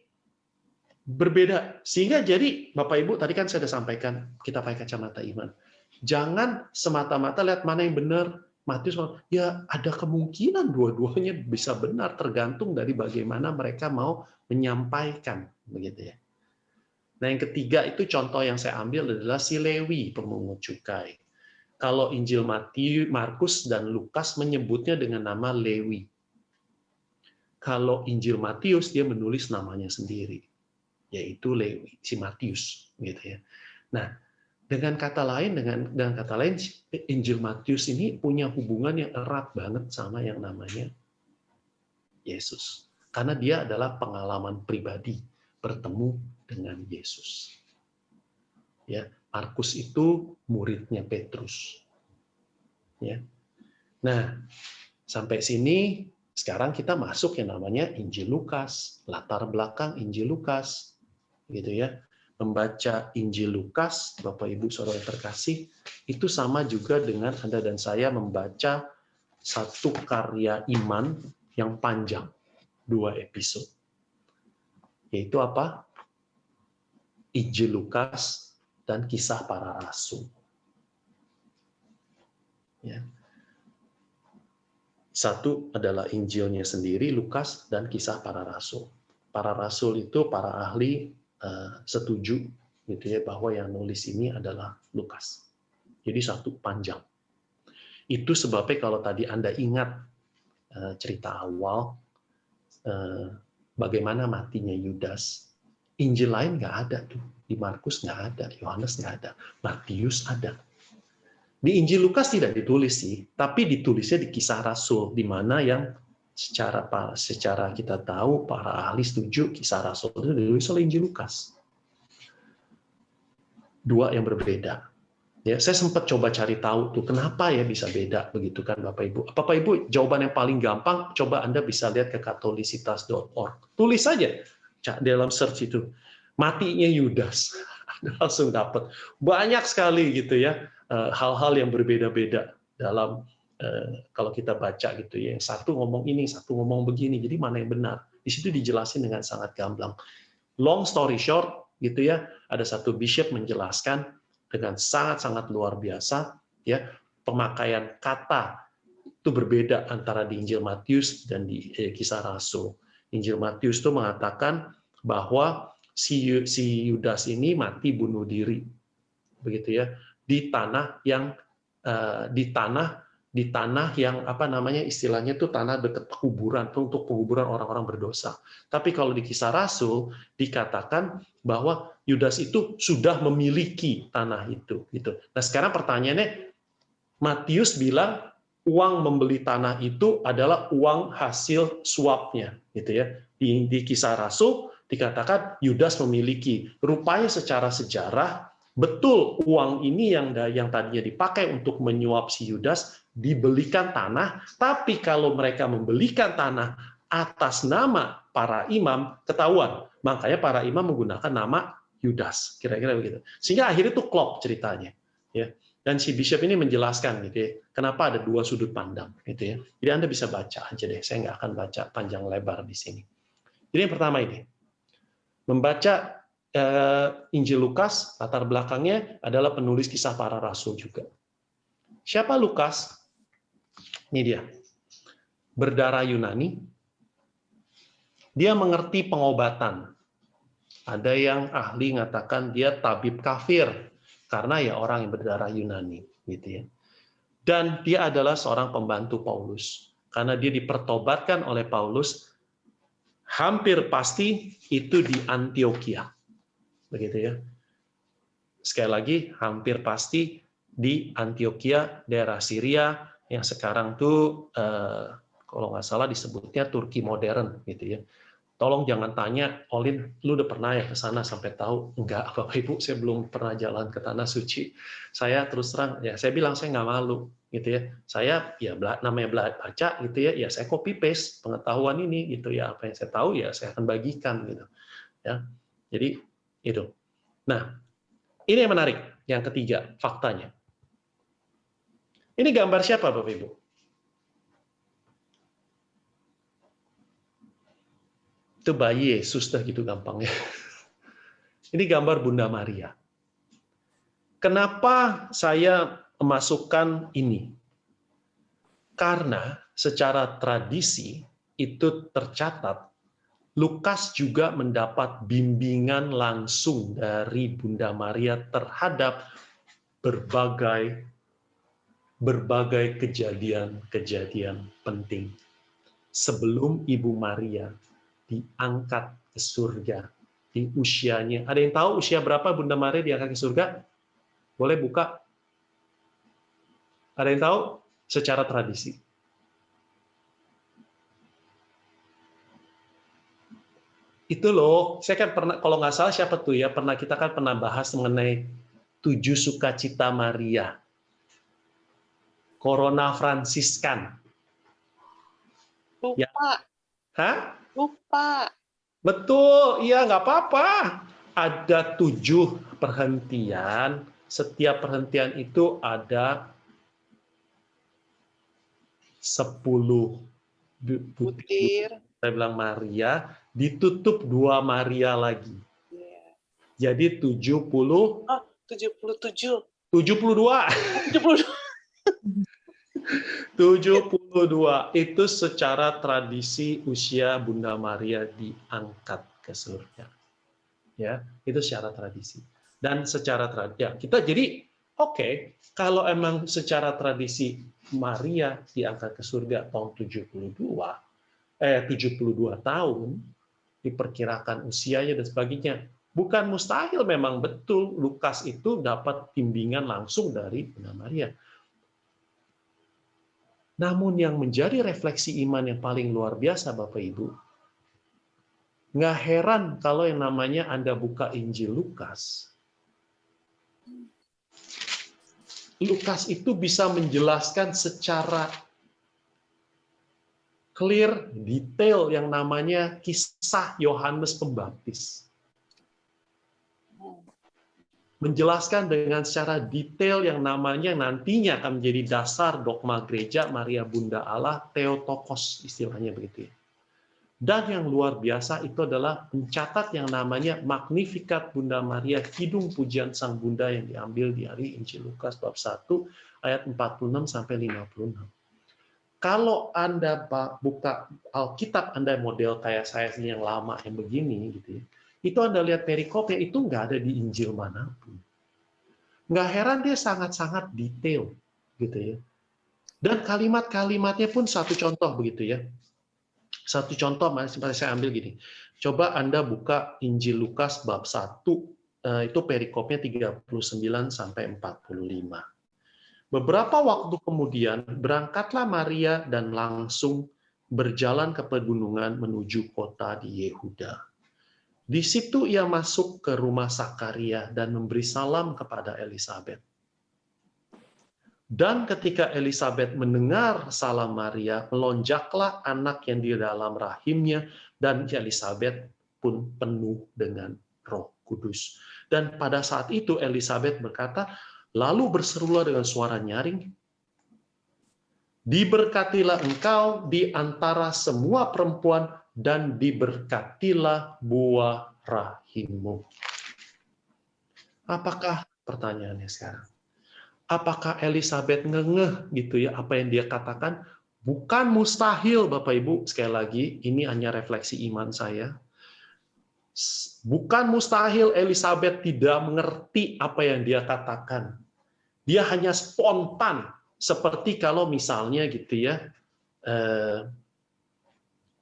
Speaker 3: berbeda. Sehingga jadi Bapak Ibu tadi kan saya sudah sampaikan kita pakai kacamata iman. Jangan semata-mata lihat mana yang benar. Matius ya ada kemungkinan dua-duanya bisa benar tergantung dari bagaimana mereka mau menyampaikan begitu ya. Nah, yang ketiga itu contoh yang saya ambil adalah si Lewi pemungut cukai. Kalau Injil Matius, Markus dan Lukas menyebutnya dengan nama Lewi. Kalau Injil Matius dia menulis namanya sendiri, yaitu Lewi, si Matius, gitu ya. Nah, dengan kata lain, Injil Matius ini punya hubungan yang erat banget sama yang namanya Yesus, karena dia adalah pengalaman pribadi bertemu dengan Yesus. Ya, Markus itu muridnya Petrus. Ya. Nah, sampai sini sekarang kita masuk yang namanya Injil Lukas, latar belakang Injil Lukas, gitu ya. Membaca Injil Lukas, Bapak Ibu Saudara terkasih, itu sama juga dengan Anda dan saya membaca satu karya iman yang panjang, 2 episode. Yaitu apa? Injil Lukas dan Kisah Para Rasul. Ya. Satu adalah Injilnya sendiri, Lukas, dan Kisah Para Rasul. Para Rasul itu para ahli setuju gitu ya bahwa yang nulis ini adalah Lukas. Jadi satu panjang. Itu sebabnya kalau tadi Anda ingat cerita awal bagaimana matinya Yudas, Injil lain nggak ada tuh. Di Markus nggak ada, Yohanes nggak ada, Matius ada. Di Injil Lukas tidak ditulis sih, tapi ditulisnya di Kisah Rasul, di mana yang secara kita tahu para ahli setuju Kisah Rasul itu ditulis oleh Injil Lukas. 2 yang berbeda. Ya, saya sempat coba cari tahu tuh kenapa ya bisa beda begitu kan Bapak Ibu. Bapak Ibu, jawaban yang paling gampang coba Anda bisa lihat ke katolisitas.org. Tulis saja dalam search itu matinya Yudas. Anda langsung dapat banyak sekali gitu ya hal-hal yang berbeda-beda dalam kalau kita baca gitu ya, yang satu ngomong ini, satu ngomong begini, jadi mana yang benar? Di situ dijelasin dengan sangat gamblang. Long story short, gitu ya, ada satu bishop menjelaskan dengan sangat-sangat luar biasa, ya pemakaian kata itu berbeda antara di Injil Matius dan di Kisah Rasul. Injil Matius itu mengatakan bahwa si Yudas ini mati bunuh diri, begitu ya, di tanah di tanah yang apa namanya istilahnya itu tanah dekat kuburan untuk penguburan orang-orang berdosa. Tapi kalau di Kisah Rasul dikatakan bahwa Yudas itu sudah memiliki tanah itu gitu. Nah, sekarang pertanyaannya, Matius bilang uang membeli tanah itu adalah uang hasil suapnya gitu ya. Di Kisah Rasul dikatakan Yudas memiliki. Rupanya secara sejarah betul uang ini yang tadinya dipakai untuk menyuap si Yudas dibelikan tanah, tapi kalau mereka membelikan tanah atas nama para imam ketahuan. Makanya para imam menggunakan nama Yudas, kira-kira begitu. Sehingga akhirnya itu klop ceritanya, ya. Dan si bishop ini menjelaskan gitu ya, kenapa ada dua sudut pandang gitu ya. Jadi Anda bisa baca aja deh, saya nggak akan baca panjang lebar di sini. Jadi yang pertama ini, membaca Injil Lukas, latar belakangnya adalah penulis Kisah Para Rasul juga. Siapa Lukas? Ini dia. Berdarah Yunani. Dia mengerti pengobatan. Ada yang ahli mengatakan dia tabib kafir karena ya orang yang berdarah Yunani, gitu ya. Dan dia adalah seorang pembantu Paulus karena dia dipertobatkan oleh Paulus. Hampir pasti itu di Antioquia, begitu ya. Sekali lagi, hampir pasti di Antioquia, daerah Syria yang sekarang tuh kalau nggak salah disebutnya Turki modern, gitu ya. Tolong jangan tanya, Olin, lu udah pernah ya ke sana sampai tahu? Enggak, Bapak Ibu, saya belum pernah jalan ke Tanah Suci. Saya terus terang, ya saya bilang saya nggak malu, gitu ya. Saya ya namanya baca, gitu ya. Ya saya copy paste pengetahuan ini, gitu ya. Apa yang saya tahu ya saya akan bagikan, gitu. Ya, jadi itu. Nah, ini yang menarik. Yang ketiga, faktanya. Ini gambar siapa, Bapak Ibu? Itu bayi Yesus dah gitu gampangnya. Ini gambar Bunda Maria. Kenapa saya memasukkan ini? Karena secara tradisi itu tercatat Lukas juga mendapat bimbingan langsung dari Bunda Maria terhadap berbagai kejadian-kejadian penting sebelum Ibu Maria diangkat ke surga di usianya. Ada yang tahu usia berapa Bunda Maria diangkat ke surga? Boleh buka? Ada yang tahu? Secara tradisi. Itu loh, saya kan pernah, kalau nggak salah siapa tuh ya, kita kan pernah bahas mengenai 7 sukacita Maria. Corona Fransiskan.
Speaker 1: Lupa.
Speaker 3: Ya. Hah?
Speaker 1: Lupa.
Speaker 3: Betul, iya nggak apa-apa. Ada 7 perhentian, setiap perhentian itu ada 10 butir. Saya bilang Maria, ditutup 2 Maria lagi.
Speaker 1: Yeah.
Speaker 3: Jadi 70.
Speaker 1: Oh, 77.
Speaker 3: 72.
Speaker 1: 72.
Speaker 3: 72 itu secara tradisi usia Bunda Maria diangkat ke surga. Ya, itu secara tradisi. Dan secara ya, kita jadi oke, kalau emang secara tradisi Maria diangkat ke surga tahun 72 tahun diperkirakan usianya dan sebagainya. Bukan mustahil, memang betul Lukas itu dapat bimbingan langsung dari Bunda Maria. Namun yang menjadi refleksi iman yang paling luar biasa, Bapak Ibu, nggak heran kalau yang namanya Anda buka Injil Lukas, Lukas itu bisa menjelaskan secara clear, detail yang namanya kisah Yohanes Pembaptis. Menjelaskan dengan secara detail yang namanya nantinya akan menjadi dasar dogma gereja Maria Bunda Allah, Theotokos istilahnya begitu ya. Dan yang luar biasa itu adalah mencatat yang namanya Magnificat Bunda Maria, Kidung Pujian Sang Bunda yang diambil dari Injil Lukas bab 1 ayat 46 sampai 56. Kalau Anda buka Alkitab Anda model kayak saya yang lama yang begini gitu ya, itu Anda lihat perikopnya itu nggak ada di Injil manapun. Nggak heran dia sangat-sangat detail gitu ya. Dan kalimat-kalimatnya pun satu contoh begitu ya. Satu contoh, saya ambil gini. Coba Anda buka Injil Lukas bab 1, itu perikopnya 39 sampai 45. Beberapa waktu kemudian berangkatlah Maria dan langsung berjalan ke pegunungan menuju kota di Yehuda. Di situ ia masuk ke rumah Sakaria dan memberi salam kepada Elisabet. Dan ketika Elisabet mendengar salam Maria, melonjaklah anak yang di dalam rahimnya, dan Elisabet pun penuh dengan Roh Kudus. Dan pada saat itu Elisabet berkata, lalu berserulah dengan suara nyaring, diberkatilah engkau di antara semua perempuan, dan diberkatilah buah rahimmu. Apakah, pertanyaannya sekarang, apakah Elisabet ngengeh gitu ya apa yang dia katakan? Bukan mustahil, Bapak Ibu. Sekali lagi, ini hanya refleksi iman saya. Bukan mustahil Elisabet tidak mengerti apa yang dia katakan. Dia hanya spontan, seperti kalau misalnya gitu ya,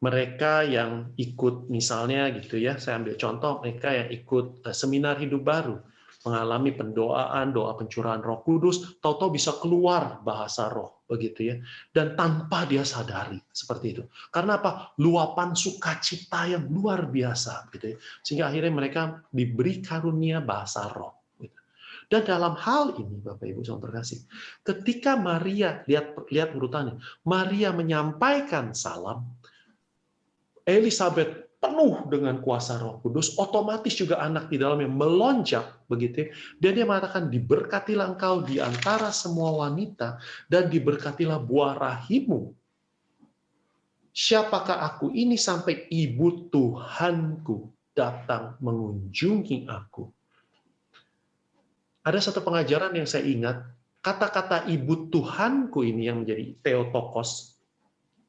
Speaker 3: mereka yang ikut misalnya gitu ya, saya ambil contoh mereka yang ikut seminar hidup baru, mengalami pendoaan, doa pencurahan Roh Kudus, tahu-tahu bisa keluar bahasa roh begitu ya, dan tanpa dia sadari seperti itu. Karena apa? Luapan sukacita yang luar biasa gitu ya. Sehingga akhirnya mereka diberi karunia bahasa roh. Gitu. Dan dalam hal ini Bapak Ibu saudara terkasih, ketika Maria, lihat urutannya, Maria menyampaikan salam, Elisabet penuh dengan kuasa Roh Kudus, otomatis juga anak di dalamnya melonjak begitu. Dan dia mengatakan, diberkatilah engkau di antara semua wanita, dan diberkatilah buah rahimmu. Siapakah aku ini sampai ibu Tuhanku datang mengunjungi aku? Ada satu pengajaran yang saya ingat, kata-kata ibu Tuhanku ini yang menjadi Theotokos,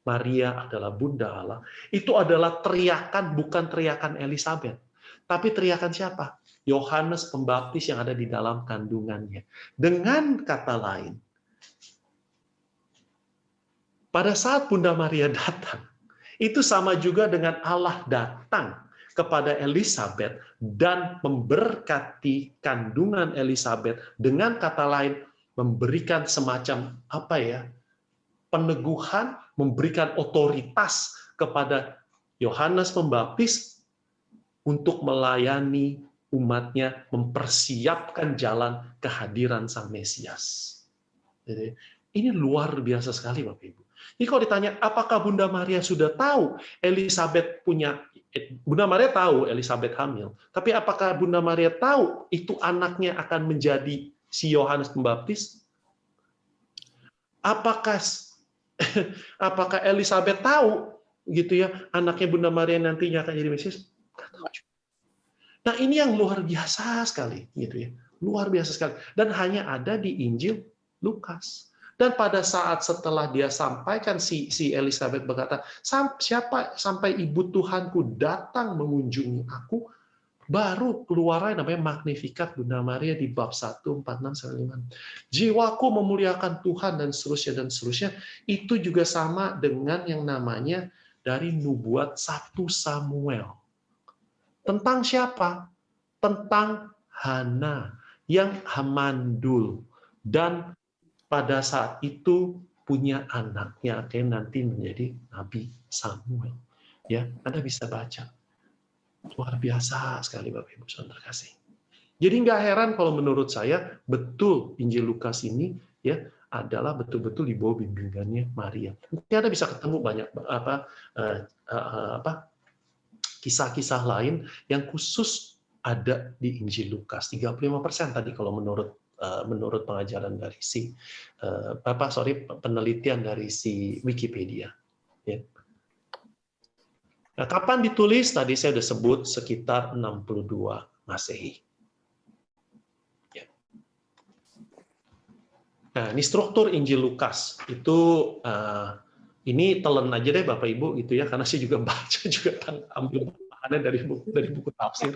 Speaker 3: Maria adalah Bunda Allah, itu adalah teriakan, bukan teriakan Elisabet, tapi teriakan siapa? Yohanes Pembaptis yang ada di dalam kandungannya. Dengan kata lain, pada saat Bunda Maria datang, itu sama juga dengan Allah datang kepada Elisabet dan memberkati kandungan Elisabet, dengan kata lain, memberikan semacam apa ya? Peneguhan, memberikan otoritas kepada Yohanes Pembaptis untuk melayani umatnya, mempersiapkan jalan kehadiran Sang Mesias. Jadi, ini luar biasa sekali Bapak Ibu. Jadi kalau ditanya, apakah Bunda Maria sudah tahu Bunda Maria tahu Elisabet hamil, tapi apakah Bunda Maria tahu itu anaknya akan menjadi si Yohanes Pembaptis? Apakah Elisabet tahu gitu ya anaknya Bunda Maria nantinya akan jadi Mesias? Nah, ini yang luar biasa sekali gitu ya. Luar biasa sekali, dan hanya ada di Injil Lukas. Dan pada saat setelah dia sampaikan, si Elisabet berkata, siapa sampai ibu Tuhanku datang mengunjungi aku, baru keluar namanya Magnificat Bunda Maria di bab 1, 46-5. Jiwaku memuliakan Tuhan dan seterusnya. Itu juga sama dengan yang namanya dari nubuat 1 Samuel. Tentang siapa? Tentang Hana yang hamandul dan pada saat itu punya anaknya akhirnya nanti menjadi Nabi Samuel. Ya, Anda bisa baca. Luar biasa sekali Bapak Ibu saudara terkasih. Jadi nggak heran kalau menurut saya betul Injil Lukas ini ya adalah betul-betul di bawah bimbingannya Maria. Mungkin Anda bisa ketemu banyak kisah-kisah lain yang khusus ada di Injil Lukas. 35% tadi kalau menurut pengajaran dari penelitian dari si Wikipedia. Ya. Nah, kapan ditulis? Tadi saya sudah sebut sekitar 62 Masehi. Ya. Nah, ini struktur Injil Lukas. Itu ini telan aja deh Bapak Ibu gitu ya, karena saya juga baca juga ambil bahannya dari buku tafsir.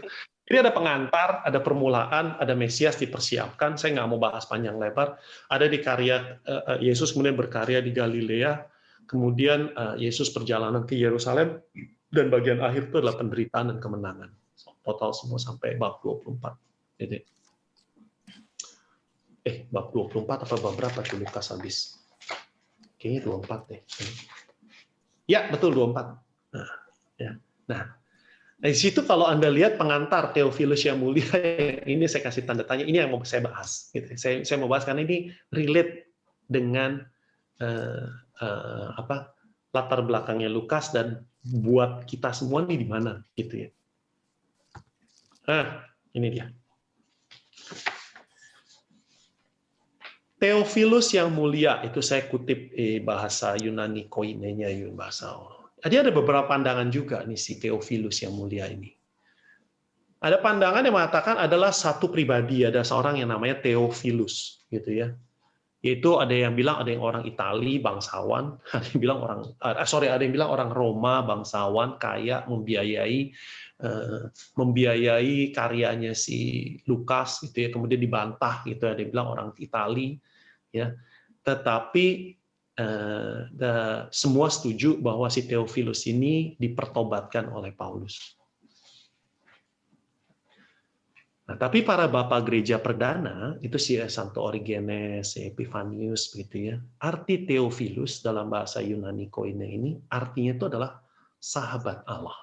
Speaker 3: Ini ada pengantar, ada permulaan, ada Mesias dipersiapkan. Saya nggak mau bahas panjang lebar. Ada di karya Yesus kemudian berkarya di Galilea, kemudian Yesus perjalanan ke Yerusalem, dan bagian akhir itu adalah penderitaan dan kemenangan. Total semua sampai bab 24. Jadi, bab 24 apa bab berapa tuh Lukas habis? Kayaknya 24 deh. Ya, betul 24. Nah, ya. Di situ kalau Anda lihat pengantar Theophilus yang mulia, ini saya kasih tanda tanya, ini yang mau saya bahas. Gitu. Saya mau bahas karena ini relate dengan latar belakangnya Lukas dan buat kita semua ini di mana, gitu ya. Nah, ini dia. Theophilus yang mulia, itu saya kutip bahasa Yunani koinenya, bahasa. Jadi ada beberapa pandangan juga nih si Theophilus yang mulia ini. Ada pandangan yang mengatakan adalah satu pribadi, ada seorang yang namanya Theophilus, gitu ya. Yaitu ada yang bilang ada yang orang Itali, bangsawan, ada yang bilang ada yang bilang orang Roma, bangsawan, kaya, membiayai karyanya si Lukas, gitu ya. Kemudian dibantah, gitu. Ada yang bilang orang Itali, ya. Tetapi semua setuju bahwa si Theophilus ini dipertobatkan oleh Paulus. Nah, tapi para bapak gereja perdana, itu si Santo Origenes, si Epifanius, begitu ya. Arti Theophilus dalam bahasa Yunani koine ini, artinya itu adalah sahabat Allah.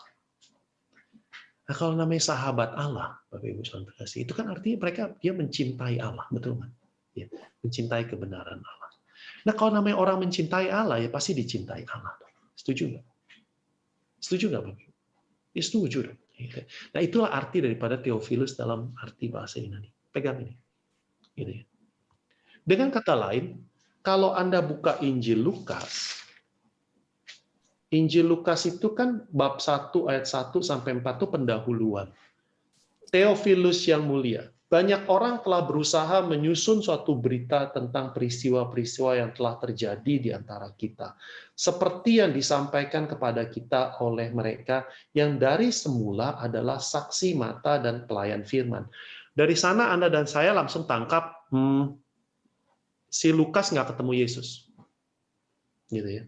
Speaker 3: Nah, kalau namanya sahabat Allah, Bapak Ibu Saudara kasih, itu kan artinya dia mencintai Allah, betul nggak? Ya, mencintai kebenaran Allah. Nah, kalau namanya orang mencintai Allah, ya pasti dicintai Allah. Setuju nggak? Setuju nggak, Bapak Ibu? Ya, setuju dong. Nah, itulah arti daripada Theophilus dalam arti bahasa Yunani. Pegang ini. Gitu ya. Dengan kata lain, kalau Anda buka Injil Lukas itu kan bab 1 ayat 1 sampai 4 itu pendahuluan. Theophilus yang mulia. Banyak orang telah berusaha menyusun suatu berita tentang peristiwa-peristiwa yang telah terjadi di antara kita. Seperti yang disampaikan kepada kita oleh mereka yang dari semula adalah saksi mata dan pelayan firman. Dari sana Anda dan saya langsung tangkap, si Lukas nggak ketemu Yesus. Gitu ya.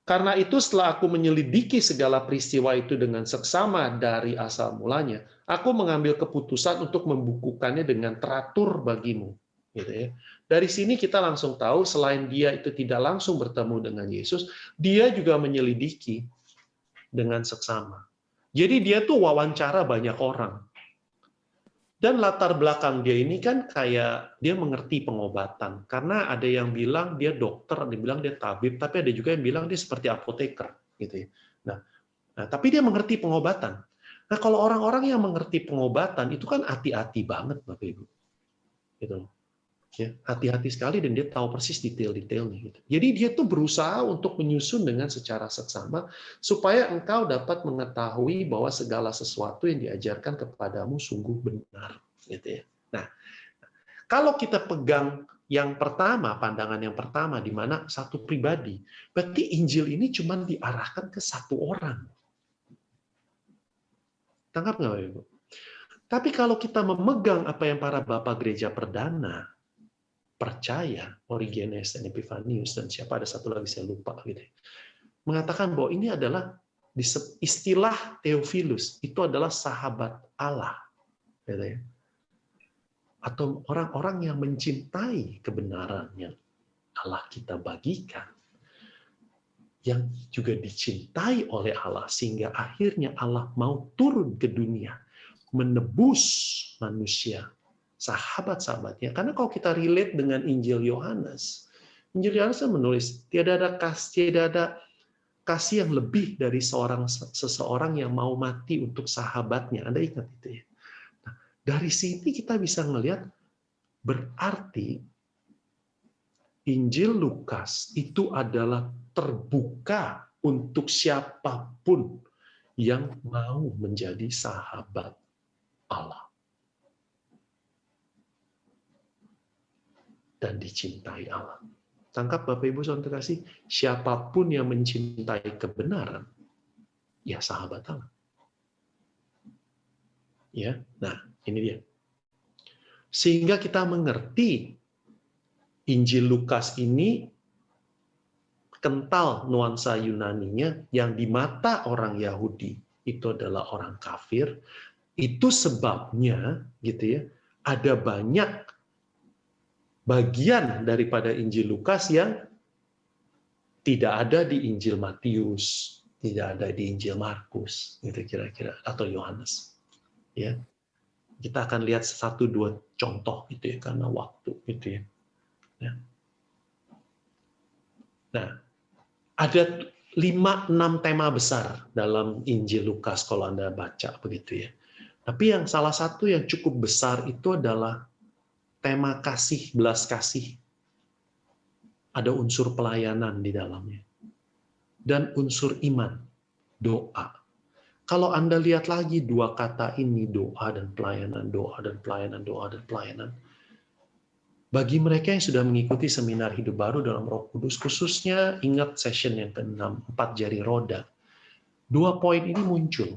Speaker 3: Karena itu setelah aku menyelidiki segala peristiwa itu dengan seksama dari asal mulanya, aku mengambil keputusan untuk membukukannya dengan teratur bagimu. Gitu ya. Dari sini kita langsung tahu selain dia itu tidak langsung bertemu dengan Yesus, dia juga menyelidiki dengan seksama. Jadi dia tuh wawancara banyak orang. Dan latar belakang dia ini kan kayak dia mengerti pengobatan. Karena ada yang bilang dia dokter, ada yang bilang dia tabib, tapi ada juga yang bilang dia seperti apoteker. Gitu ya. Nah, tapi dia mengerti pengobatan. Nah, kalau orang-orang yang mengerti pengobatan, itu kan hati-hati banget, Bapak Ibu. Gitu. Ya, hati-hati sekali dan dia tahu persis detail-detailnya. Gitu. Jadi dia tuh berusaha untuk menyusun dengan secara seksama supaya engkau dapat mengetahui bahwa segala sesuatu yang diajarkan kepadamu sungguh benar. Gitu ya. Nah, kalau kita pegang yang pertama, pandangan yang pertama, di mana satu pribadi, berarti Injil ini cuma diarahkan ke satu orang. Tangkap nggak, Ibu? Tapi kalau kita memegang apa yang para bapak gereja perdana percaya, Origenes dan Epifanius dan siapa ada satu lagi saya lupa gitu, mengatakan bahwa ini adalah istilah Theophilus itu adalah sahabat Allah, gitu ya. Atau orang-orang yang mencintai kebenaran yang Allah kita bagikan, yang juga dicintai oleh Allah sehingga akhirnya Allah mau turun ke dunia menebus manusia, sahabat-sahabatnya. Karena kalau kita relate dengan Injil Yohanes menulis tidak ada kasih yang lebih dari seseorang yang mau mati untuk sahabatnya. Anda ingat itu ya? Nah, dari sini kita bisa melihat berarti Injil Lukas itu adalah terbuka untuk siapapun yang mau menjadi sahabat Allah. Dan dicintai Allah. Tangkap Bapak Ibu Saudara kasih, siapapun yang mencintai kebenaran, ya sahabat Allah. Ya, nah ini dia. Sehingga kita mengerti Injil Lukas ini kental nuansa Yunaninya yang di mata orang Yahudi itu adalah orang kafir. Itu sebabnya gitu ya, ada banyak bagian daripada Injil Lukas yang tidak ada di Injil Matius, tidak ada di Injil Markus, gitu kira-kira, atau Yohanes. Ya, kita akan lihat 1-2 contoh gitu ya, karena waktu gitu ya. Nah, ada 5-6 tema besar dalam Injil Lukas kalau Anda baca begitu ya. Tapi yang salah satu yang cukup besar itu adalah tema kasih, belas kasih. Ada unsur pelayanan di dalamnya. Dan unsur iman, doa. Kalau Anda lihat lagi 2 kata ini, doa dan pelayanan, doa dan pelayanan, doa dan pelayanan. Bagi mereka yang sudah mengikuti seminar hidup baru dalam Roh Kudus, khususnya ingat session yang ke-6, 4 jari roda. 2 poin ini muncul.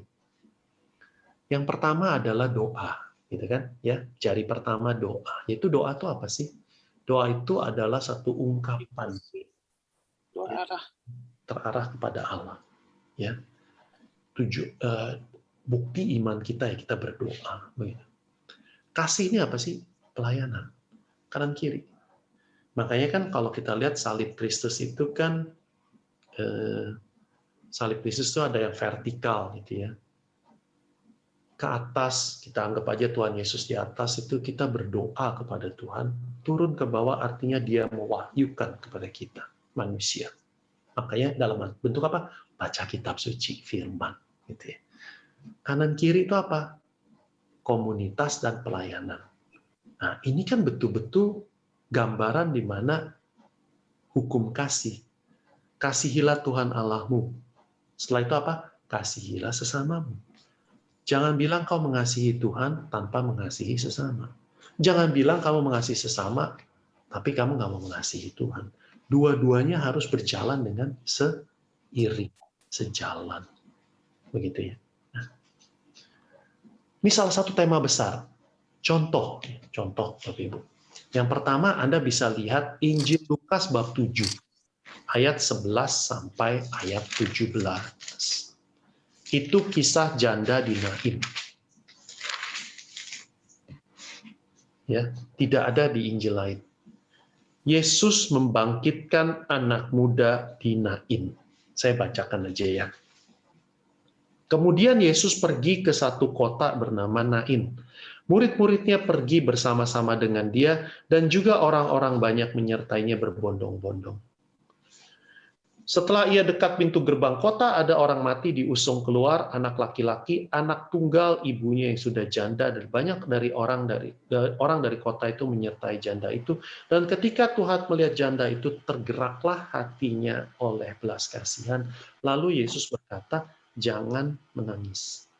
Speaker 3: Yang pertama adalah doa, gitu kan? Ya, jari pertama doa. Yaitu doa itu apa sih? Doa itu adalah satu ungkapan
Speaker 1: Dua arah.
Speaker 3: terarah kepada Allah. Ya, bukti iman kita ya kita berdoa. Begitu. Kasih ini apa sih? Pelayanan. Kanan kiri. Makanya kan kalau kita lihat salib Kristus itu kan salib Kristus itu ada yang vertikal gitu ya. Ke atas, kita anggap aja Tuhan Yesus di atas, itu kita berdoa kepada Tuhan, turun ke bawah artinya dia mewahyukan kepada kita, manusia. Makanya dalam bentuk apa? Baca kitab suci, firman. Gitu ya. Kanan kiri itu apa? Komunitas dan pelayanan. Nah, ini kan betul-betul gambaran di mana hukum kasih. Kasihilah Tuhan Allahmu. Setelah itu apa? Kasihilah sesamamu. Jangan bilang kau mengasihi Tuhan tanpa mengasihi sesama. Jangan bilang kamu mengasihi sesama, tapi kamu nggak mau mengasihi Tuhan. Dua-duanya harus berjalan dengan seiring, sejalan. Begitu ya. Nah, ini salah satu tema besar. Contoh Bapak Ibu. Yang pertama, Anda bisa lihat Injil Lukas bab 7, ayat 11 sampai ayat 17. Itu kisah janda di Nain. Ya, tidak ada di Injil lain. Yesus membangkitkan anak muda di Nain. Saya bacakan aja ya. Kemudian Yesus pergi ke satu kota bernama Nain. Murid-muridnya pergi bersama-sama dengan dia, dan juga orang-orang banyak menyertainya berbondong-bondong. Setelah ia dekat pintu gerbang kota, ada orang mati diusung keluar, anak laki-laki, anak tunggal ibunya yang sudah janda, dan banyak dari orang dari kota itu menyertai janda itu. Dan ketika Tuhan melihat janda itu, tergeraklah hatinya oleh belas kasihan. Lalu Yesus berkata, jangan menangis.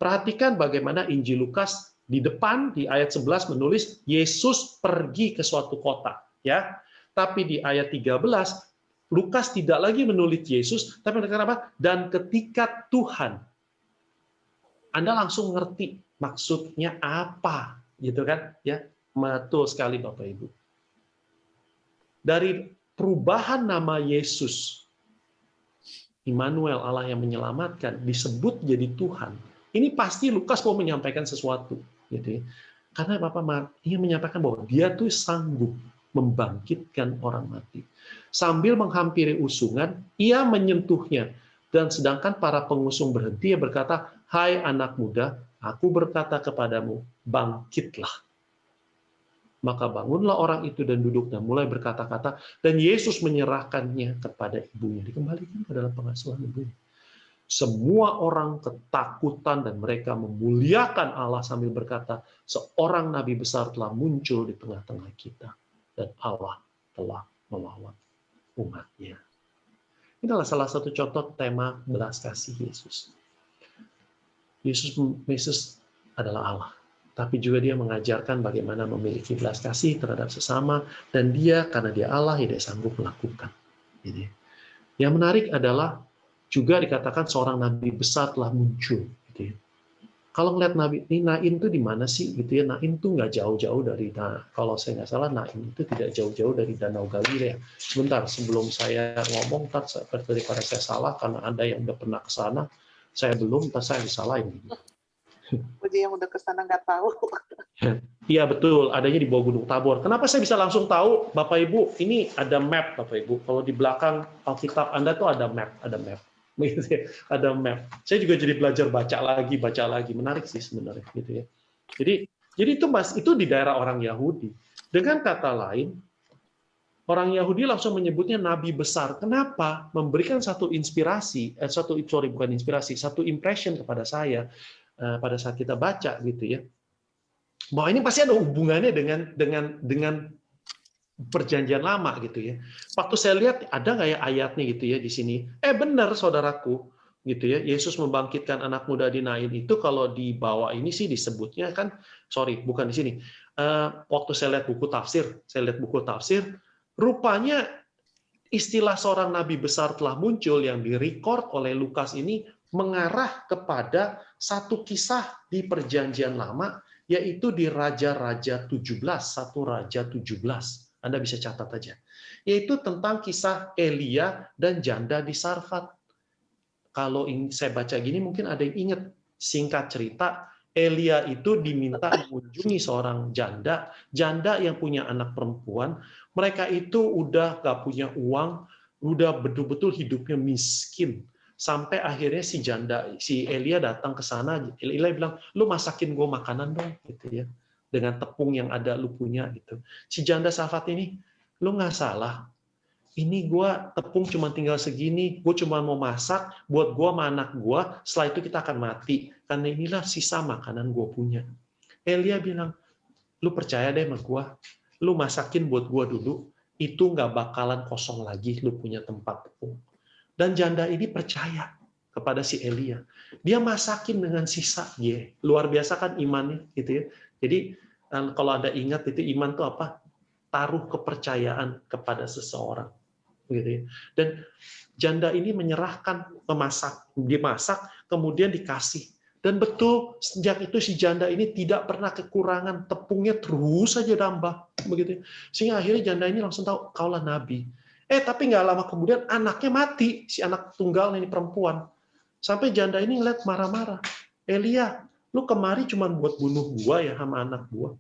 Speaker 3: Perhatikan bagaimana Injil Lukas di depan di ayat 11 menulis Yesus pergi ke suatu kota, ya. Tapi di ayat 13 Lukas tidak lagi menulis Yesus, tapi mengatakan apa? Dan ketika Tuhan, Anda langsung ngerti maksudnya apa, gitu kan? Ya, betul sekali Bapak Ibu. Dari perubahan nama Yesus, Immanuel, Allah yang menyelamatkan, disebut jadi Tuhan. Ini pasti Lukas mau menyampaikan sesuatu, gitu ya. Karena Bapak ingin menyampaikan bahwa Dia tuh sanggup membangkitkan orang mati. Sambil menghampiri usungan, ia menyentuhnya. Dan sedangkan para pengusung berhenti, ia berkata, hai anak muda, aku berkata kepadamu, bangkitlah. Maka bangunlah orang itu dan duduk dan mulai berkata-kata, dan Yesus menyerahkannya kepada ibunya. Dikembalikan ke dalam pengasuhan ibunya. Semua orang ketakutan dan mereka memuliakan Allah sambil berkata, seorang nabi besar telah muncul di tengah-tengah kita. Dan Allah telah melawat umatnya. Ini adalah salah satu contoh tema belas kasih Yesus. Yesus adalah Allah, tapi juga dia mengajarkan bagaimana memiliki belas kasih terhadap sesama, dan dia, karena dia Allah, dia sanggup melakukan. Jadi, yang menarik adalah juga dikatakan seorang nabi besar telah muncul. Gitu ya. Kalau ngeliat Nabi, ini Nain tuh di mana sih gitu ya? Nain tuh nggak jauh-jauh dari, kalau saya nggak salah Nain itu tidak jauh-jauh dari Danau Galilea. Sebentar, sebelum saya ngomong, daripada saya salah karena Anda yang udah pernah ke sana, saya belum, saya disalahin.
Speaker 1: Puji yang udah kesana nggak tahu.
Speaker 3: Iya betul, adanya di bawah Gunung Tabor. Kenapa saya bisa langsung tahu, Bapak Ibu? Ini ada map, Bapak Ibu. Kalau di belakang Alkitab Anda tuh ada map, gitu ya, ada map. Saya juga jadi belajar baca lagi, menarik sih sebenarnya, gitu ya. Jadi itu di daerah orang Yahudi. Dengan kata lain, orang Yahudi langsung menyebutnya nabi besar. Kenapa? Memberikan satu satu impression kepada saya pada saat kita baca, gitu ya. Bahwa ini pasti ada hubungannya dengan perjanjian lama gitu ya. Waktu saya lihat ada nggak ya ayatnya gitu ya di sini. Benar saudaraku gitu ya. Yesus membangkitkan anak muda di Nain itu kalau di bawah ini sih disebutnya kan, bukan di sini. Waktu saya lihat buku tafsir, rupanya istilah seorang nabi besar telah muncul yang direcord oleh Lukas ini mengarah kepada satu kisah di perjanjian lama, yaitu di Raja-Raja 17, 1 Raja 17. Anda bisa catat aja. Yaitu tentang kisah Elia dan janda di Sarfat. Kalau saya baca gini mungkin ada yang ingat. Singkat cerita, Elia itu diminta mengunjungi seorang janda yang punya anak perempuan. Mereka itu udah gak punya uang, udah betul-betul hidupnya miskin. Sampai akhirnya si Elia datang ke sana. Elia bilang, lu masakin gue makanan dong, gitu ya. Dengan tepung yang ada lu punya gitu. Si janda Sarfat ini, lu nggak salah. Ini gue tepung cuma tinggal segini, gue cuma mau masak buat gue sama anak gue. Setelah itu kita akan mati, karena inilah sisa makanan gue punya. Elia bilang, lu percaya deh sama gue, lu masakin buat gue dulu, itu nggak bakalan kosong lagi, lu punya tempat tepung. Dan janda ini percaya kepada si Elia. Dia masakin dengan sisa, luar biasa kan imannya, gitu ya. Jadi kalau Anda ingat itu iman itu apa? Taruh kepercayaan kepada seseorang, gitu ya. Dan janda ini menyerahkan dimasak, kemudian dikasih. Dan betul sejak itu si janda ini tidak pernah kekurangan, tepungnya terus saja nambah, begitu. Sehingga akhirnya janda ini langsung tahu kaulah nabi. Tapi nggak lama kemudian anaknya mati, si anak tunggal ini perempuan. Sampai janda ini ngeliat marah-marah. Elia, lu kemari cuma buat bunuh gua ya sama anak gua.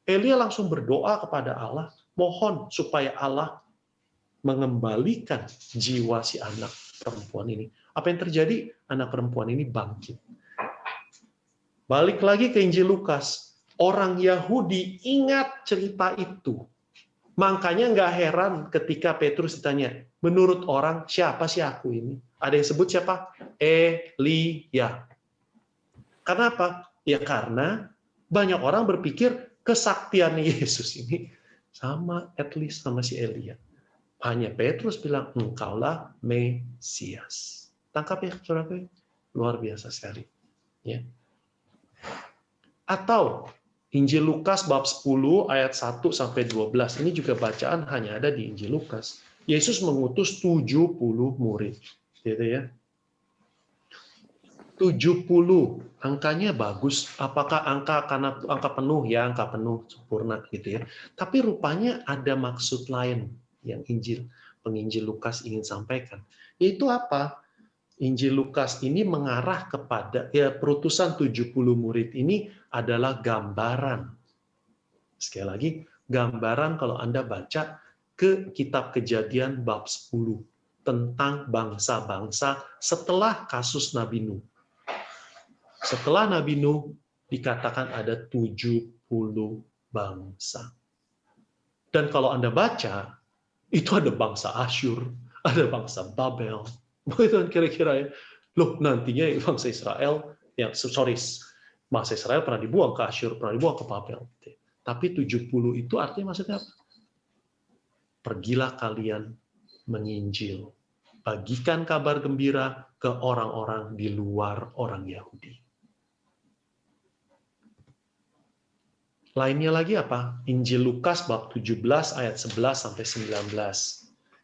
Speaker 3: Elia langsung berdoa kepada Allah, mohon supaya Allah mengembalikan jiwa si anak perempuan ini. Apa yang terjadi? Anak perempuan ini bangkit. Balik lagi ke Injil Lukas. Orang Yahudi ingat cerita itu. Makanya nggak heran ketika Petrus ditanya, menurut orang siapa sih aku ini? Ada yang sebut siapa? Elia. Karena apa? Ya karena banyak orang berpikir kesaktian Yesus ini sama sama si Elia. Hanya Petrus bilang, engkaulah Mesias. Tangkap ya, saudara, luar biasa sekali. Ya. Atau Injil Lukas bab 10 ayat 1 sampai 12. Ini juga bacaan hanya ada di Injil Lukas. Yesus mengutus 70 murid. Gitu ya. 70, angkanya bagus. Apakah angka penuh? Ya, angka penuh, sempurna gitu ya. Tapi rupanya ada maksud lain yang penginjil Lukas ingin sampaikan. Yaitu apa? Injil Lukas ini mengarah kepada perutusan 70 murid ini adalah gambaran. Sekali lagi, gambaran kalau Anda baca ke kitab Kejadian bab 10 tentang bangsa-bangsa setelah kasus Nabi Nuh. Setelah Nabi Nuh dikatakan ada 70 bangsa. Dan kalau Anda baca, itu ada bangsa Asyur, ada bangsa Babel. Begitu kira-kira ya. Loh, nantinya bangsa Israel, bangsa Israel pernah dibuang ke Asyur, pernah dibuang ke Babel. Tapi 70 itu artinya maksudnya apa? Pergilah kalian menginjil. Bagikan kabar gembira ke orang-orang di luar orang Yahudi. Lainnya lagi apa? Injil Lukas bab 17 ayat 11 sampai 19.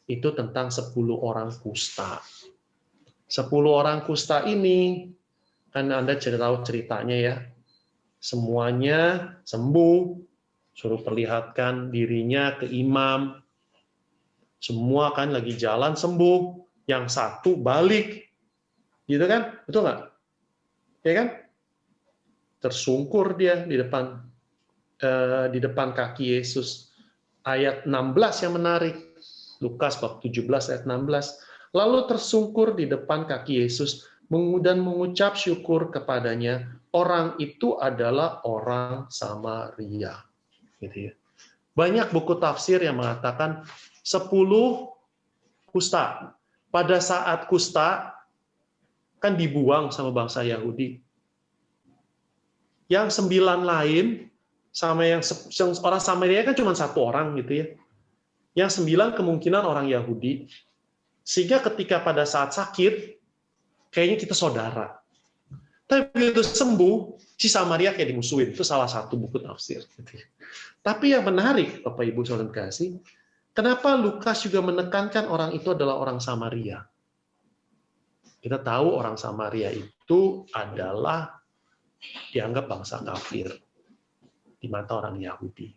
Speaker 3: Itu tentang 10 orang kusta. 10 orang kusta ini Kan Anda tahu ceritanya ya. Semuanya sembuh, suruh perlihatkan dirinya ke imam. Semua kan lagi jalan sembuh, yang satu balik. Gitu kan? Betul nggak? Ya kan? Tersungkur dia di depan kaki Yesus. Ayat 16 yang menarik. Lukas bab 17 ayat 16. Lalu tersungkur di depan kaki Yesus dan mengucap syukur kepadanya. Orang itu adalah orang Samaria. Gitu ya. Banyak buku tafsir yang mengatakan 10 kusta. Pada saat kusta kan dibuang sama bangsa Yahudi. Yang 9 lain sama yang orang Samaria kan cuma 1 orang gitu ya. Yang 9 kemungkinan orang Yahudi. Sehingga ketika pada saat sakit kayaknya kita saudara. Tapi begitu sembuh, si Samaria kayak dimusuhin. Itu salah satu buku tafsir. Tapi yang menarik, Bapak Ibu Saudara kasih, kenapa Lukas juga menekankan orang itu adalah orang Samaria? Kita tahu orang Samaria itu adalah dianggap bangsa kafir di mata orang Yahudi.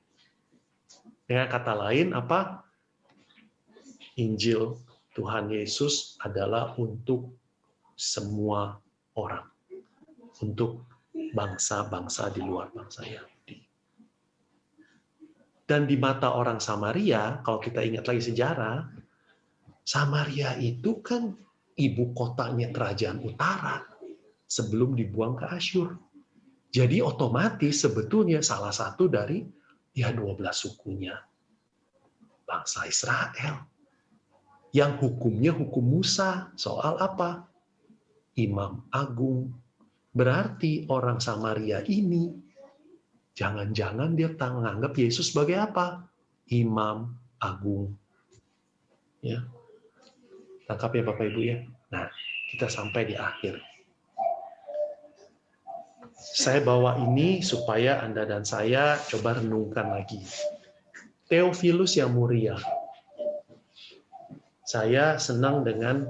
Speaker 3: Dengan kata lain, apa? Injil Tuhan Yesus adalah untuk semua orang. Untuk bangsa-bangsa di luar bangsa Yahudi. Dan di mata orang Samaria, kalau kita ingat lagi sejarah, Samaria itu kan ibu kotanya kerajaan utara sebelum dibuang ke Asyur. Jadi otomatis sebetulnya salah satu dari 12 sukunya bangsa Israel. Yang hukumnya hukum Musa. Soal apa? Imam agung. Berarti orang Samaria ini, jangan-jangan dia menganggap Yesus sebagai apa? Imam agung. Ya. Tangkap ya Bapak Ibu ya. Nah, kita sampai di akhir. Saya bawa ini supaya Anda dan saya coba renungkan lagi. Theophilus yang mulia. Saya senang dengan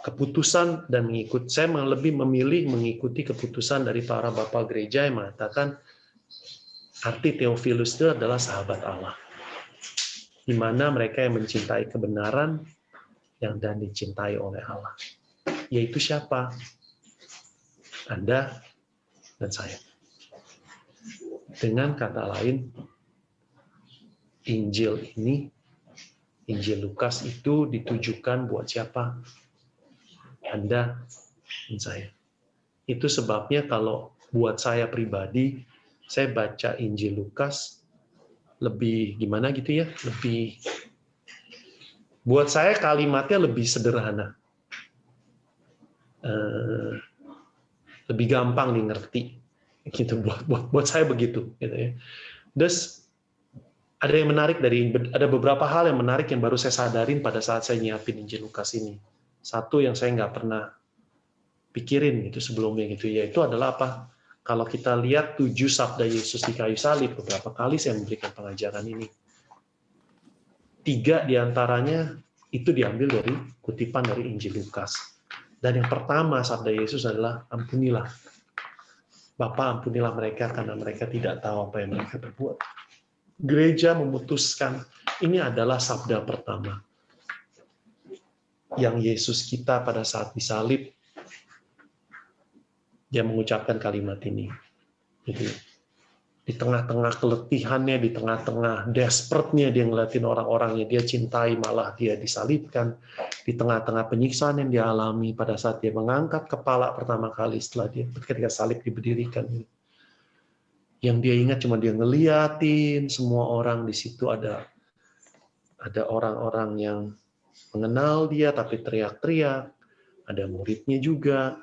Speaker 3: keputusan dan saya lebih memilih mengikuti keputusan dari para bapak gereja yang mengatakan arti Theophilus itu adalah sahabat Allah. Di mana mereka yang mencintai kebenaran dan dicintai oleh Allah. Yaitu siapa? Anda dan saya. Dengan kata lain, Injil ini, Injil Lukas itu ditujukan buat siapa? Anda dan saya. Itu sebabnya kalau buat saya pribadi, saya baca Injil Lukas lebih gimana gitu ya, buat saya kalimatnya lebih sederhana, lebih gampang dimengerti, gitu. Buat saya begitu, gitu ya. Terus ada beberapa hal yang menarik yang baru saya sadarin pada saat saya nyiapin Injil Lukas ini. Satu yang saya nggak pernah pikirin itu sebelumnya gitu, yaitu adalah apa? Kalau kita lihat 7 sabda Yesus di kayu salib, beberapa kali saya memberikan pengajaran ini. 3 diantaranya itu diambil dari kutipan dari Injil Lukas. Dan yang pertama sabda Yesus adalah ampunilah. Bapa, ampunilah mereka karena mereka tidak tahu apa yang mereka berbuat. Gereja memutuskan ini adalah sabda pertama yang Yesus kita pada saat disalib, dia mengucapkan kalimat ini. Jadi, di tengah-tengah keletihannya, di tengah-tengah desperate-nya dia ngeliatin orang-orang yang dia cintai, malah dia disalibkan. Di tengah-tengah penyiksaan yang dia alami pada saat dia mengangkat kepala pertama kali setelah dia ketika salib diberdirikan. Yang dia ingat cuma dia ngeliatin semua orang di situ, ada orang-orang yang mengenal dia tapi teriak-teriak, ada muridnya juga,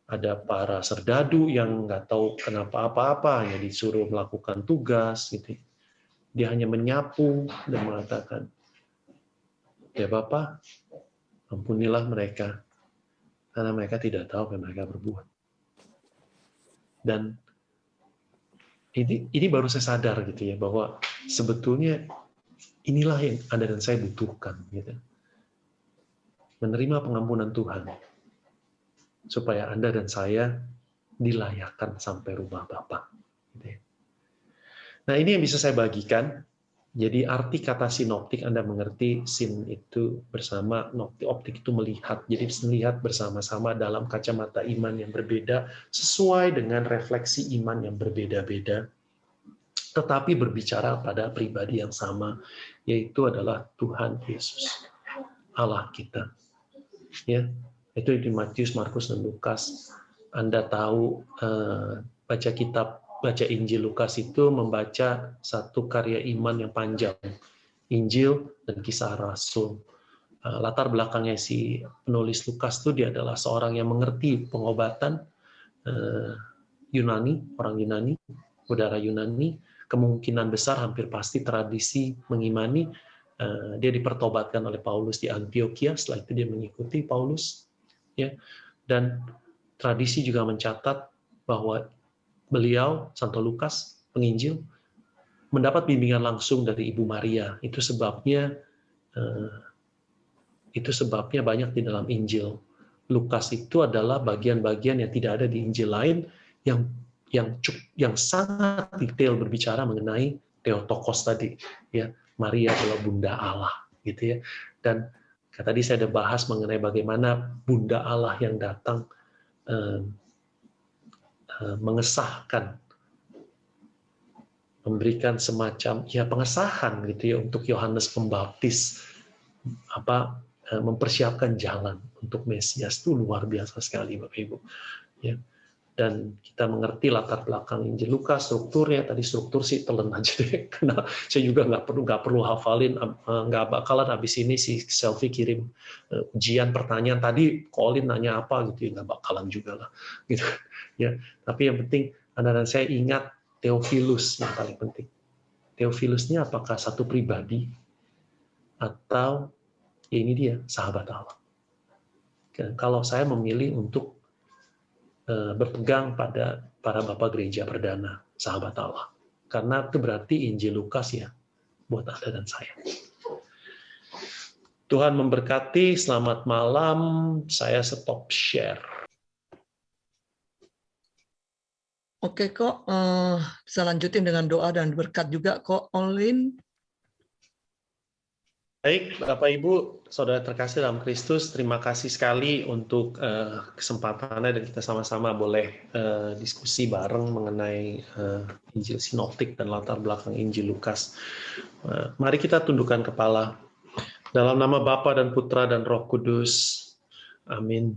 Speaker 3: ada para serdadu yang nggak tahu kenapa apa-apa, hanya disuruh melakukan tugas, gitu. Dia hanya menyapu dan mengatakan, ya Bapa, ampunilah mereka, karena mereka tidak tahu apa yang mereka berbuat. Dan ini baru saya sadar gitu ya, bahwa sebetulnya inilah yang Anda dan saya butuhkan, gitu. Menerima pengampunan Tuhan. supaya Anda dan saya dilayakkan sampai rumah Bapa. Nah, ini yang bisa saya bagikan. Jadi arti kata sinoptik, Anda mengerti, sin itu bersama, optik itu melihat. Jadi melihat bersama-sama dalam kacamata iman yang berbeda, sesuai dengan refleksi iman yang berbeda-beda, tetapi berbicara pada pribadi yang sama, yaitu adalah Tuhan Yesus, Allah kita. Ya, itu di Matius, Markus, dan Lukas. Anda tahu, baca Injil Lukas itu membaca satu karya iman yang panjang, Injil dan Kisah Rasul. Latar belakangnya si penulis Lukas itu dia adalah seorang yang mengerti pengobatan Yunani, orang Yunani, budaya Yunani, kemungkinan besar hampir pasti tradisi mengimani. Dia dipertobatkan oleh Paulus di Antioquia, setelah itu dia mengikuti Paulus, ya. Dan tradisi juga mencatat bahwa beliau, Santo Lukas, penginjil, mendapat bimbingan langsung dari Ibu Maria. Itu sebabnya banyak di dalam Injil. Lukas itu adalah bagian-bagian yang tidak ada di Injil lain yang sangat detail berbicara mengenai Theotokos tadi, ya, Maria adalah Bunda Allah, gitu ya. Dan tadi saya ada bahas mengenai bagaimana Bunda Allah yang datang mengesahkan, memberikan semacam pengesahan gitu ya untuk Yohanes Pembaptis, mempersiapkan jalan untuk Mesias. Itu luar biasa sekali, Bapak Ibu, ya. Dan kita mengerti latar belakang Injil Lukas, strukturnya. Tadi struktur sih telan aja deh, karena saya juga nggak perlu hafalin, nggak bakalan habis ini si Selfie kirim ujian pertanyaan tadi Colin nanya apa gitu ya, nggak bakalan juga lah gitu ya. Tapi yang penting Anda dan saya ingat Theophilus yang paling penting. Theophilus ini apakah satu pribadi atau ya ini dia sahabat Allah. Kalau saya memilih untuk berpegang pada para bapak gereja perdana, sahabat Allah. Karena itu berarti Injil Lukas ya, buat Anda dan saya. Tuhan memberkati, selamat malam, saya stop share.
Speaker 2: Oke kok, bisa lanjutin dengan doa dan berkat juga kok, Olin.
Speaker 3: Baik, Bapak Ibu, Saudara terkasih dalam Kristus, terima kasih sekali untuk kesempatannya dan kita sama-sama boleh diskusi bareng mengenai Injil Sinoptik dan latar belakang Injil Lukas. Mari kita tundukkan kepala. Dalam nama Bapa dan Putra dan Roh Kudus, amin.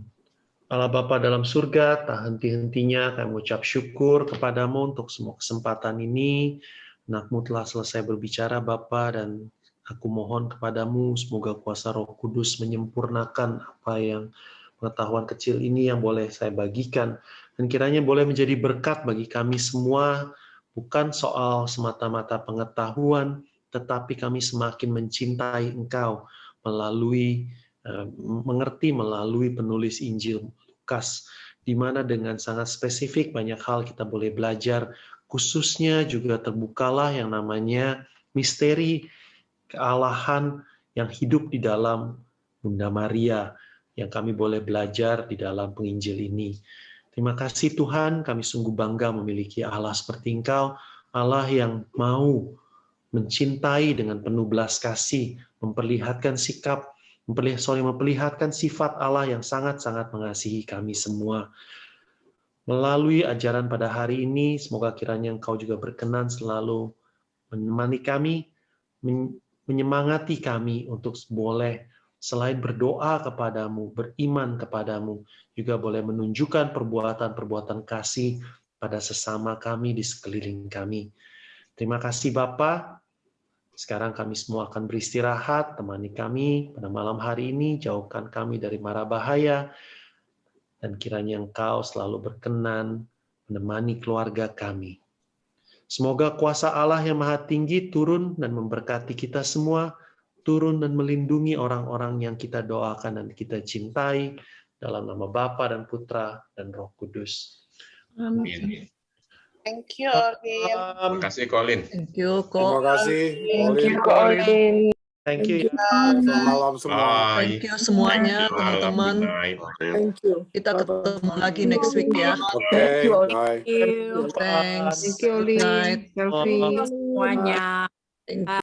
Speaker 3: Allah Bapa dalam surga, tak henti-hentinya kami mengucap syukur kepadamu untuk semua kesempatan ini. Anak-Mu telah selesai berbicara, Bapa, dan aku mohon kepadamu, semoga kuasa Roh Kudus menyempurnakan apa yang pengetahuan kecil ini yang boleh saya bagikan. Dan kiranya boleh menjadi berkat bagi kami semua, bukan soal semata-mata pengetahuan, tetapi kami semakin mencintai Engkau mengerti melalui penulis Injil Lukas, di mana dengan sangat spesifik banyak hal kita boleh belajar, khususnya juga terbukalah yang namanya misteri kealahan yang hidup di dalam Bunda Maria, yang kami boleh belajar di dalam penginjil ini. Terima kasih Tuhan, kami sungguh bangga memiliki Allah seperti Engkau, Allah yang mau mencintai dengan penuh belas kasih, memperlihatkan sifat Allah yang sangat-sangat mengasihi kami semua. Melalui ajaran pada hari ini, semoga kiranya Engkau juga berkenan selalu menemani kami, menyemangati kami untuk boleh selain berdoa kepadamu, beriman kepadamu, juga boleh menunjukkan perbuatan-perbuatan kasih pada sesama kami di sekeliling kami. Terima kasih Bapa. Sekarang kami semua akan beristirahat, temani kami pada malam hari ini, jauhkan kami dari mara bahaya, dan kiranya Engkau selalu berkenan menemani keluarga kami. Semoga kuasa Allah yang Maha Tinggi turun dan memberkati kita semua, turun dan melindungi orang-orang yang kita doakan dan kita cintai, dalam nama Bapa dan Putra dan Roh Kudus.
Speaker 2: Amin.
Speaker 1: Thank you, Olin.
Speaker 4: Terima kasih, Colin.
Speaker 2: Thank you kok.
Speaker 5: Terima kasih.
Speaker 1: Thank
Speaker 5: Olin.
Speaker 1: you, Olin.
Speaker 3: Thank you.
Speaker 4: Selamat malam semua.
Speaker 5: Bye.
Speaker 2: Thank you semuanya,
Speaker 5: Thank you.
Speaker 2: teman-teman.
Speaker 5: Good night.
Speaker 6: Thank you.
Speaker 2: Kita ketemu lagi next week ya.
Speaker 4: Oke, bye.
Speaker 6: Thank you.
Speaker 2: Thanks.
Speaker 7: Thank you,
Speaker 2: Good
Speaker 7: Oli.
Speaker 2: night.
Speaker 7: Selfie.
Speaker 6: Semuanya.
Speaker 2: Thank you.